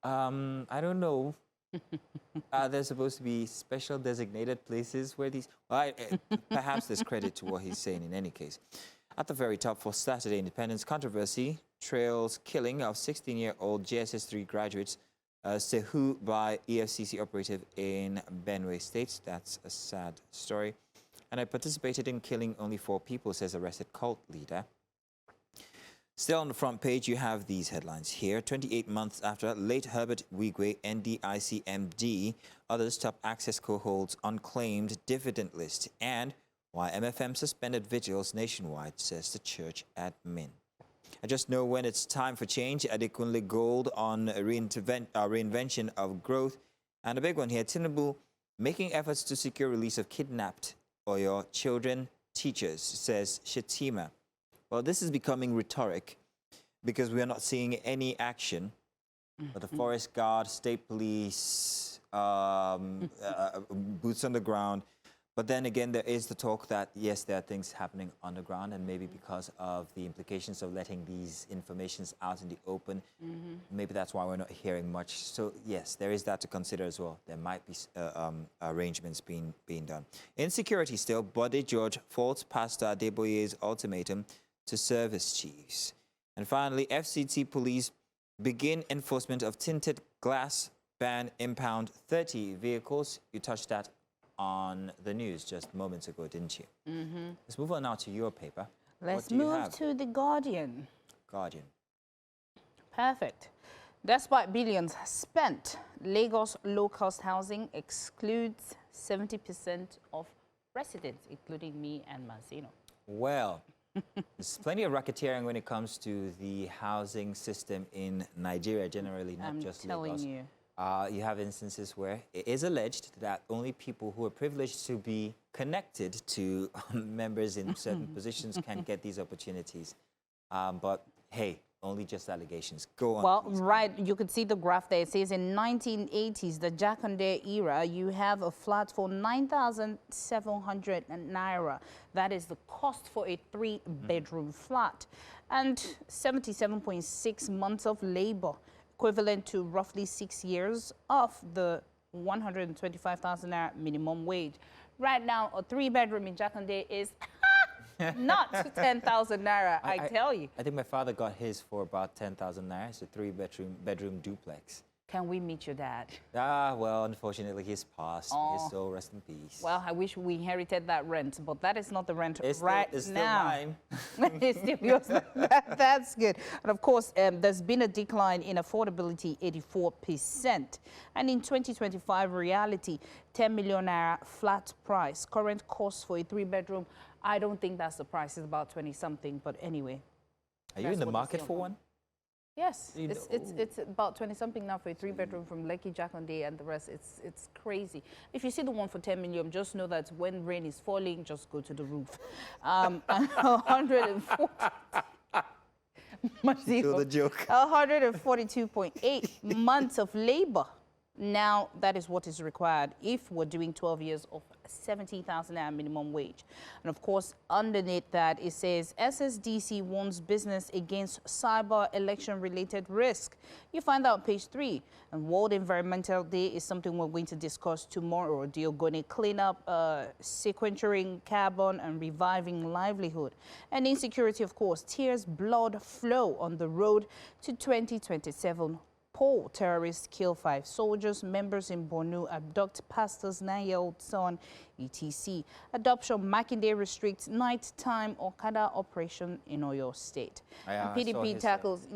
I don't know. There's supposed to be special designated places where these... Well, perhaps there's credit to what he's saying in any case. At the very top for Saturday Independence, controversy trails killing of 16-year-old JSS3 graduates, Sehu by EFCC operative in Benue State. That's a sad story. And I participated in killing only 4 people, says arrested cult leader. Still on the front page, you have these headlines here. 28 months after late Herbert Wigwe, NDICMD, others top access co-holds unclaimed dividend list. And why MFM suspended vigils nationwide, says the church admin. I just know when it's time for change. Adekunle Gold on reinvention of growth. And a big one here, Tinubu making efforts to secure release of kidnapped Oyo children teachers, says Shetima. Well, this is becoming rhetoric because we are not seeing any action. But the forest guard, state police, boots on the ground. But then again, there is the talk that, yes, there are things happening underground, and maybe because of the implications of letting these informations out in the open, maybe that's why we're not hearing much. So, yes, there is that to consider as well. There might be arrangements being done. Insecurity still, Bode George faults Pastor Adeboye's ultimatum to service chiefs. And finally, FCT police begin enforcement of tinted glass ban impound 30 vehicles. You touched that on the news just moments ago, didn't you? Let's move on now to your paper. Let's move to The Guardian. Guardian. Perfect. Despite billions spent, Lagos low-cost housing excludes 70% of residents, including me and Mazino. Well, there's plenty of racketeering when it comes to the housing system in Nigeria generally, not just Lagos. I'm telling you. You have instances where it is alleged that only people who are privileged to be connected to members in certain positions can get these opportunities. But hey, only just allegations. Go on. Well, please. right, you could see the graph there. It says in 1980s, the Jakande era, you have a flat for 9,700 naira. That is the cost for a 3-bedroom flat. And 77.6 months of labor, equivalent to roughly 6 years of the 125,000 naira minimum wage. Right now, a 3-bedroom in Jakande is not 10,000 naira, I tell you. I think my father got his for about 10,000 naira. It's a 3-bedroom duplex. Can we meet your dad? Well, unfortunately, he's passed. May his soul rest in peace. Well, I wish we inherited that rent, but that is not the rent it's right still now. Mine. It's still yours. That's good. And of course, there's been a decline in affordability, 84%. And in 2025 reality, 10 million naira flat price. Current cost for a 3-bedroom, I don't think that's the price. It's about 20-something, but anyway. Are you in the market for one? Yes, it's about 20-something now for a 3-bedroom from Lekki, Jakande, and the rest. It's crazy. If you see the one for 10 million, just know that when rain is falling, just go to the roof. And 140. Kill the joke. 142.8 months of labor. Now, that is what is required if we're doing 12 years of 70,000 naira minimum wage. And of course, underneath that, it says SSDC warns business against cyber election-related risk. You find that on page 3. And World Environmental Day is something we're going to discuss tomorrow. The organic cleanup, sequestering carbon, and reviving livelihood. And insecurity, of course, tears blood flow on the road to 2027. Poll terrorists kill 5 soldiers, members in Borno abduct pastor's 9-year-old son, etc. Adoption, Makinde restricts nighttime Okada operation in Oyo State. And PDP tackles,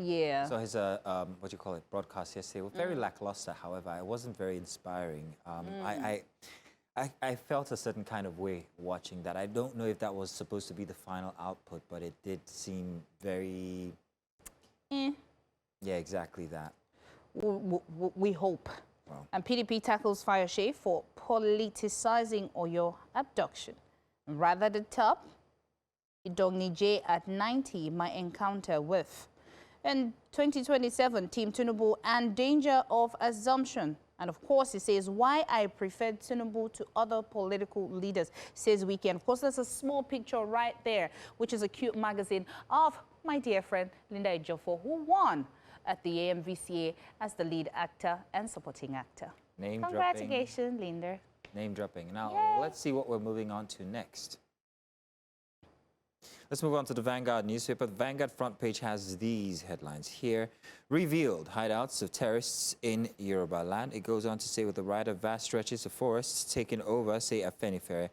So his, what you call it, broadcast yesterday was very lackluster, however. It wasn't very inspiring. I felt a certain kind of way watching that. I don't know if that was supposed to be the final output, but it did seem very... Yeah, exactly that. We hope. Wow. And PDP tackles Fire Shea for politicizing Oyo abduction. Right at the top, Idogni J at 90, my encounter with. In 2027, Team Tinubu and danger of assumption. And of course, he says, why I prefer Tinubu to other political leaders, says Weekend. Of course, there's a small picture right there, which is a cute magazine of my dear friend Linda Ejiofor, who won at the AMVCA as the lead actor and supporting actor. Name Congratulations, Linda. Name dropping. Now, Yay. let's see what we're moving on to next. Let's move on to the Vanguard newspaper. The Vanguard front page has these headlines here. Revealed hideouts of terrorists in Yoruba land. It goes on to say, with the right of vast stretches of forests taken over, say Afenifere.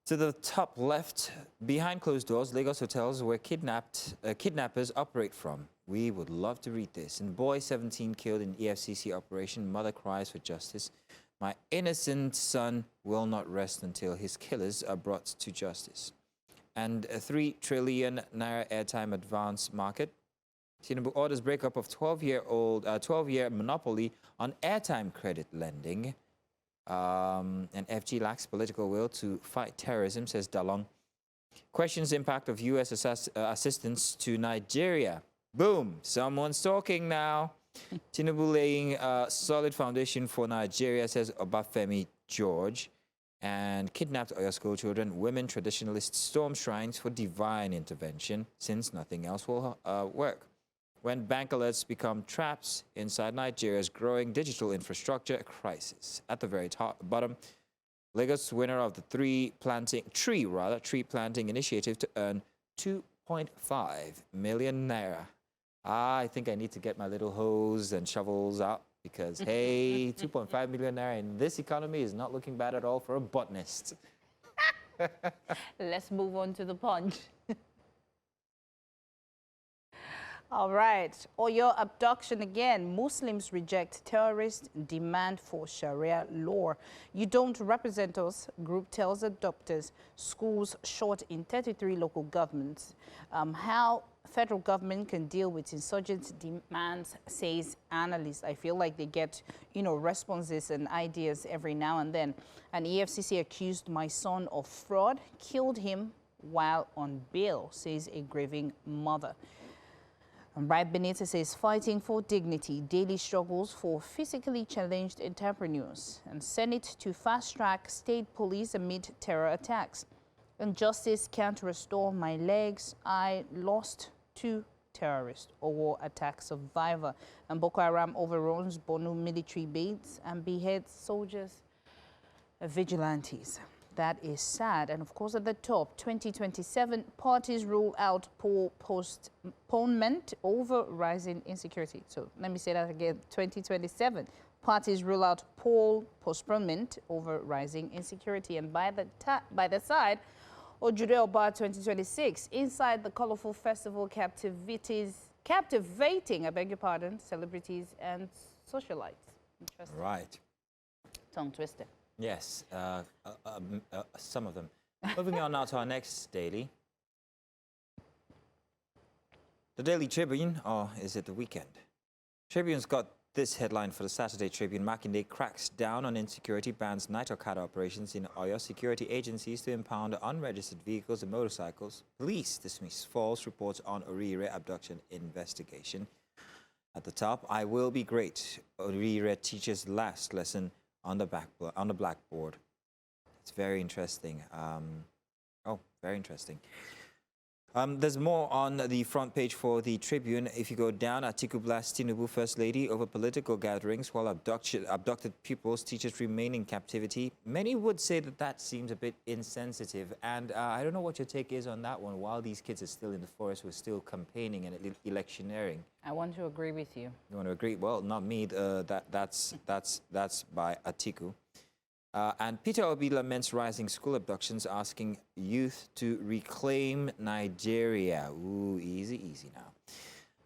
To the top left, behind closed doors, Lagos hotels where kidnappers operate from. We would love to read this. And boy 17 killed in EFCC operation. Mother cries for justice. My innocent son will not rest until his killers are brought to justice. And a 3 trillion naira airtime advance market. Tinubu orders breakup of 12-year monopoly on airtime credit lending. And FG lacks political will to fight terrorism, says Dalong. Questions impact of U.S. assistance to Nigeria. Boom, someone's talking now. Tinubu laying a solid foundation for Nigeria, says Obafemi George. And kidnapped Oyo school children, women traditionalists storm shrines for divine intervention, since nothing else will work. When bank alerts become traps inside Nigeria's growing digital infrastructure crisis. At the very bottom, Lagos winner of the tree planting initiative to earn 2.5 million naira. I think I need to get my little hose and shovels out. Because, hey, 2.5 million naira in this economy is not looking bad at all for a botanist. Let's move on to the Punch. All right. Oyo abduction again. Muslims reject terrorist demand for Sharia law. You don't represent us, group tells adopters. Schools short in 33 local governments. How federal government can deal with insurgent demands, says analysts. I feel like they get, responses and ideas every now and then. An EFCC accused my son of fraud, killed him while on bail, says a grieving mother. And Right Benita says, fighting for dignity, daily struggles for physically challenged entrepreneurs. And Senate to fast-track state police amid terror attacks. And justice can't restore my legs. I lost 2 terrorists. Or attack survivor. And Boko Haram overruns Borno military base and beheads soldiers, vigilantes. That is sad. And of course, at the top, 2027, parties rule out poll postponement over rising insecurity. So let me say that again, 2027, parties rule out poll postponement over rising insecurity. And by the side, Ojude Oba 2026, inside the colorful festival captivating, celebrities and socialites. Interesting. Right. Tongue twister. Yes, some of them. Moving on now to our next daily. The Daily Tribune, or is it the Weekend? Tribune's got this headline for the Saturday Tribune. Makinde cracks down on insecurity, bans night Okada operations in Oyo. Security agencies to impound unregistered vehicles and motorcycles. Police dismiss false reports on Orire abduction investigation. At the top, I will be great. Orire teaches last lesson on the blackboard. It's very interesting. Very interesting. There's more on the front page for the Tribune. If you go down, Atiku blasts Tinubu First Lady over political gatherings while abducted pupils, teachers remain in captivity. Many would say that seems a bit insensitive. And I don't know what your take is on that one. While these kids are still in the forest, we're still campaigning and electioneering. I want to agree with you. You want to agree? Well, not me. That's by Atiku. And Peter Obi laments rising school abductions, asking youth to reclaim Nigeria. Ooh, easy now.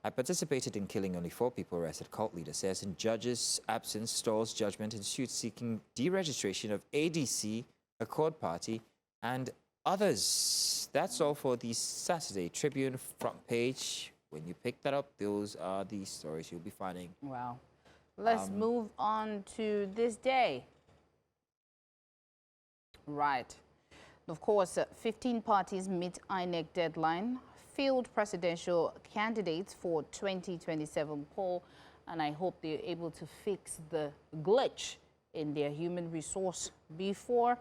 I participated in killing only 4 people, arrested cult leader says. In judge's absence, stalls judgment in suit seeking deregistration of ADC, Accord Party, and others. That's all for the Saturday Tribune front page. When you pick that up, those are the stories you'll be finding. Wow. Let's move on to this day. Right. Of course, 15 parties meet INEC deadline, field presidential candidates for 2027 poll, and I hope they're able to fix the glitch in their human resource before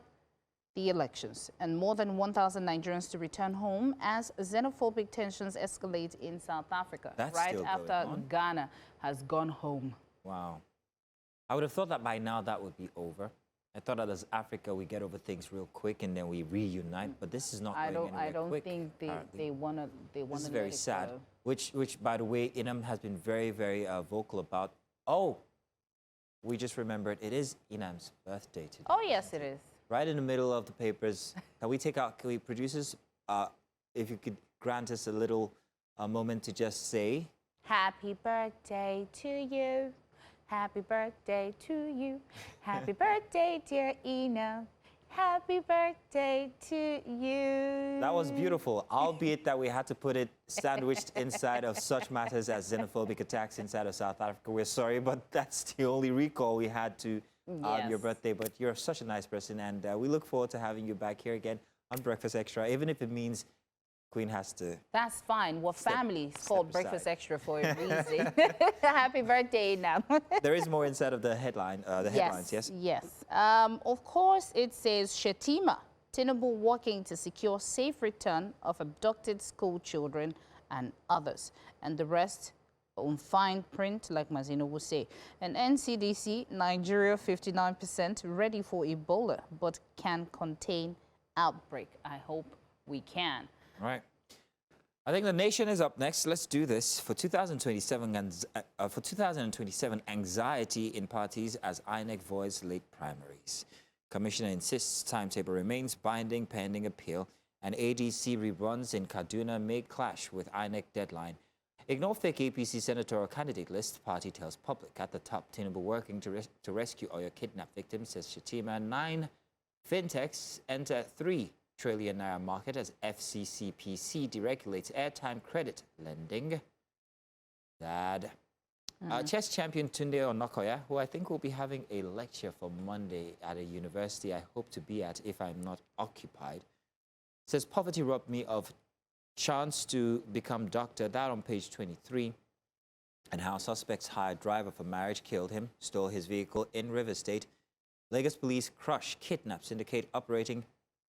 the elections. And more than 1,000 Nigerians to return home as xenophobic tensions escalate in South Africa. That's right still after going on. Ghana has gone home. Wow. I would have thought that by now that would be over. I thought that as Africa, we get over things real quick and then we reunite, but this is not going anywhere I don't quick, think they apparently. want to. This is very sad. Which, by the way, Inam has been very, very vocal about. Oh, we just remembered it is Inam's birthday today. Oh yes, it is. Right in the middle of the papers. Can we producers, if you could grant us a little moment to just say, Happy birthday to you. Happy birthday to you. Happy birthday, dear Ina. Happy birthday to you. that was beautiful, albeit that we had to put it sandwiched inside of such matters as xenophobic attacks inside of South Africa. We're sorry, but that's the only recall we had to your birthday. But you're such a nice person, and we look forward to having you back here again on Breakfast Extra, even if it means Queen has to. That's fine. We're family. It's called aside. Breakfast Extra for a reason. Happy birthday, Ina. There is more inside of the headline, headlines, yes? Yes. Of course, it says Shetima, Tinubu working to secure safe return of abducted school children and others. And the rest on fine print, like Mazino would say. And NCDC, Nigeria 59% ready for Ebola, but can contain outbreak. I hope we can. Right. I think the nation is up next. Let's do this. For 2027, anxiety in parties as INEC voids late primaries. Commissioner insists timetable remains binding pending appeal, and ADC reruns in Kaduna may clash with INEC deadline. Ignore fake APC senatorial candidate list, party tells public. At the top, Tinubu working to rescue Oyo kidnapped victims, says Shetima. 9 fintechs enter 3 trillion naira market as FCCPC deregulates airtime credit lending. Dad. Chess champion Tunde Onakoya, who I think will be having a lecture for Monday at a university I hope to be at if I'm not occupied, says poverty robbed me of chance to become doctor. That on page 23. And how suspects hired driver for marriage, killed him, stole his vehicle in River State. Lagos police crush kidnap syndicate operating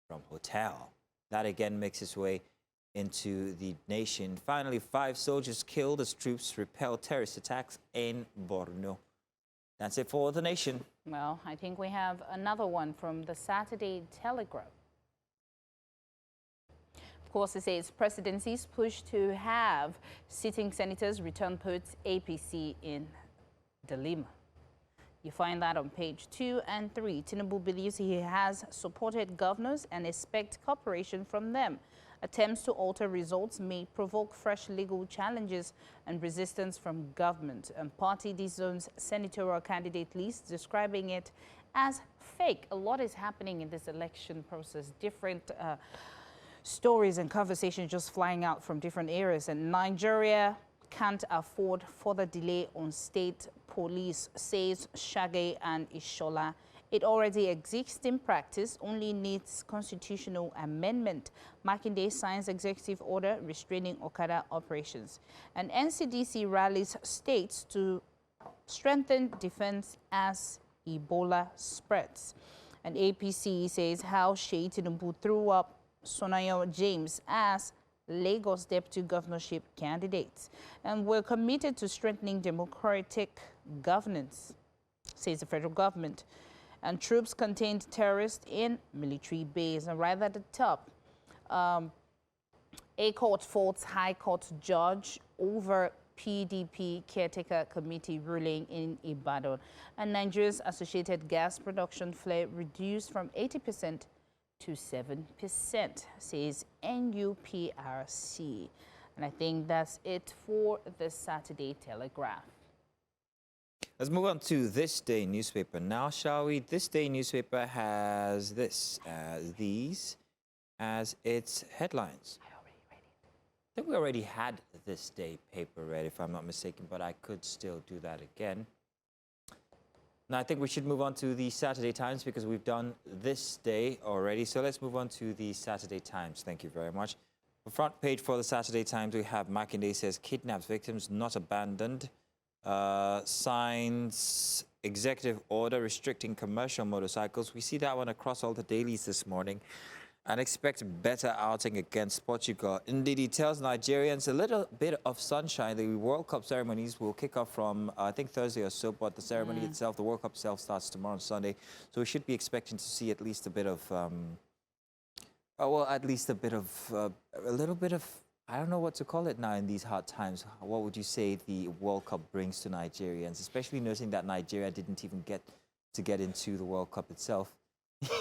from hotel. That again makes its way into the nation. Finally, 5 soldiers killed as troops repel terrorist attacks in Borno. That's it for the nation. Well, I think we have another one from the Saturday Telegraph. Of course, it says presidency's push to have sitting senators return puts APC in dilemma. You find that on page 2 and 3. Tinubu believes he has supported governors and expects cooperation from them. Attempts to alter results may provoke fresh legal challenges and resistance from government. And party disowns senatorial candidate list, describing it as fake. A lot is happening in this election process. Different stories and conversations just flying out from different areas. And Nigeria can't afford further delay on state police, says Shage and Ishola. It already exists in practice, only needs constitutional amendment. Makinde signs executive order restraining Okada operations. And NCDC rallies states to strengthen defense as Ebola spreads. And APC says how Sheyi Tinubu threw up Sonayo James as Lagos deputy governorship candidates. And we're committed to strengthening democratic governance, says the federal government. And troops contained terrorists in military base. And right at the top, a court faults High Court judge over PDP caretaker committee ruling in Ibadan. And Nigeria's associated gas production flare reduced from 80% to 7%, says NUPRC. And I think that's it for the Saturday Telegraph. Let's move on to This Day newspaper now, shall we? This Day newspaper has these as its headlines. I think we already had This Day paper read, if I'm not mistaken, but I could still do that again. Now, I think we should move on to the Saturday Times because we've done this day already. So let's move on to the Saturday Times. Thank you very much. The front page for the Saturday Times, we have Makinde says kidnaps victims not abandoned. Signs executive order restricting commercial motorcycles. We see that one across all the dailies this morning. And expect better outing against Portugal. Indeed, he tells Nigerians a little bit of sunshine. The World Cup ceremonies will kick off from, I think, Thursday or so, but the ceremony itself, the World Cup itself, starts tomorrow on Sunday. So we should be expecting to see at least a bit of, a little bit of, I don't know what to call it now in these hard times. What would you say the World Cup brings to Nigerians, especially noting that Nigeria didn't even get into the World Cup itself?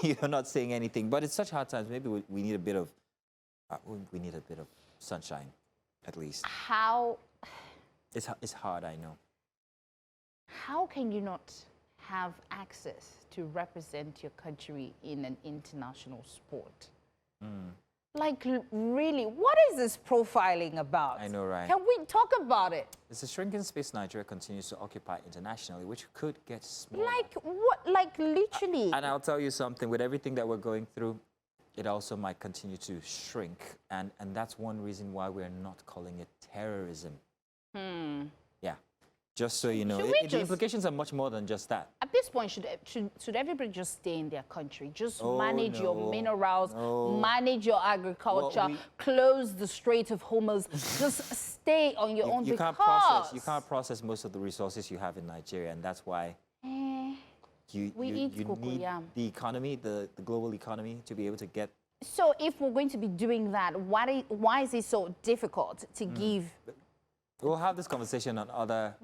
You're not saying anything, but it's such hard times. Maybe we need a bit of sunshine, at least. How? It's hard, I know. How can you not have access to represent your country in an international sport? Like, really, what is this profiling about? I know, right? Can we talk about it? It's a shrinking space Nigeria continues to occupy internationally, which could get smaller. Like what? Like literally. And I'll tell you something, with everything that we're going through, it also might continue to shrink. And that's one reason why we're not calling it terrorism. Yeah. Just so you know, the implications are much more than just that. At this point, should everybody just stay in their country? Just manage your minerals, manage your agriculture, close the Strait of Hormuz, just stay on your own you because... You can't process most of the resources you have in Nigeria, and that's why you need the economy, the global economy, to be able to get... So if we're going to be doing that, why is it so difficult to give... We'll have this conversation on other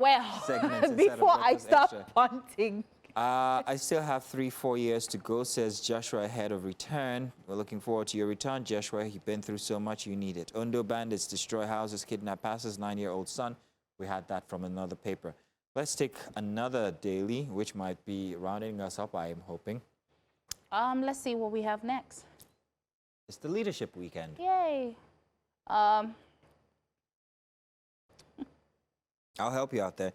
segments. Before I start punting. I still have 3-4 years to go, says Joshua ahead of return. We're looking forward to your return, Joshua. You've been through so much, you need it. Ondo bandits destroy houses, kidnap pastors, 9-year-old son. We had that from another paper. Let's take another daily, which might be rounding us up, I am hoping. Let's see what we have next. It's the leadership weekend. Yay. I'll help you out there.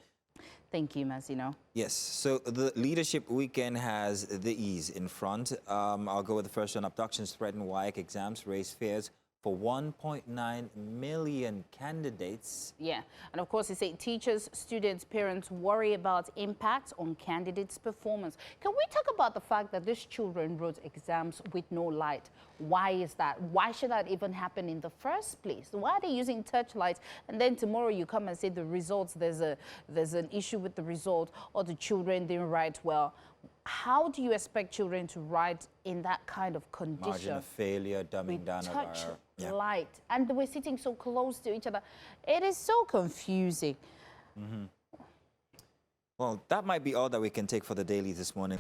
Thank you, Massino. Yes, so the leadership weekend has the E's in front. I'll go with the first one. Abductions threaten WIEC exams, raise fears for 1.9 million candidates. Yeah, and of course, they say teachers, students, parents worry about impact on candidates' performance. Can we talk about the fact that these children wrote exams with no light? Why is that? Why should that even happen in the first place? Why are they using touchlights? And then tomorrow you come and say the results, there's an issue with the result, or the children didn't write well. How do you expect children to write in that kind of condition? Margin of failure, dumbing down of our... light. And we're sitting so close to each other. It is so confusing. Well, that might be all that we can take for the daily this morning.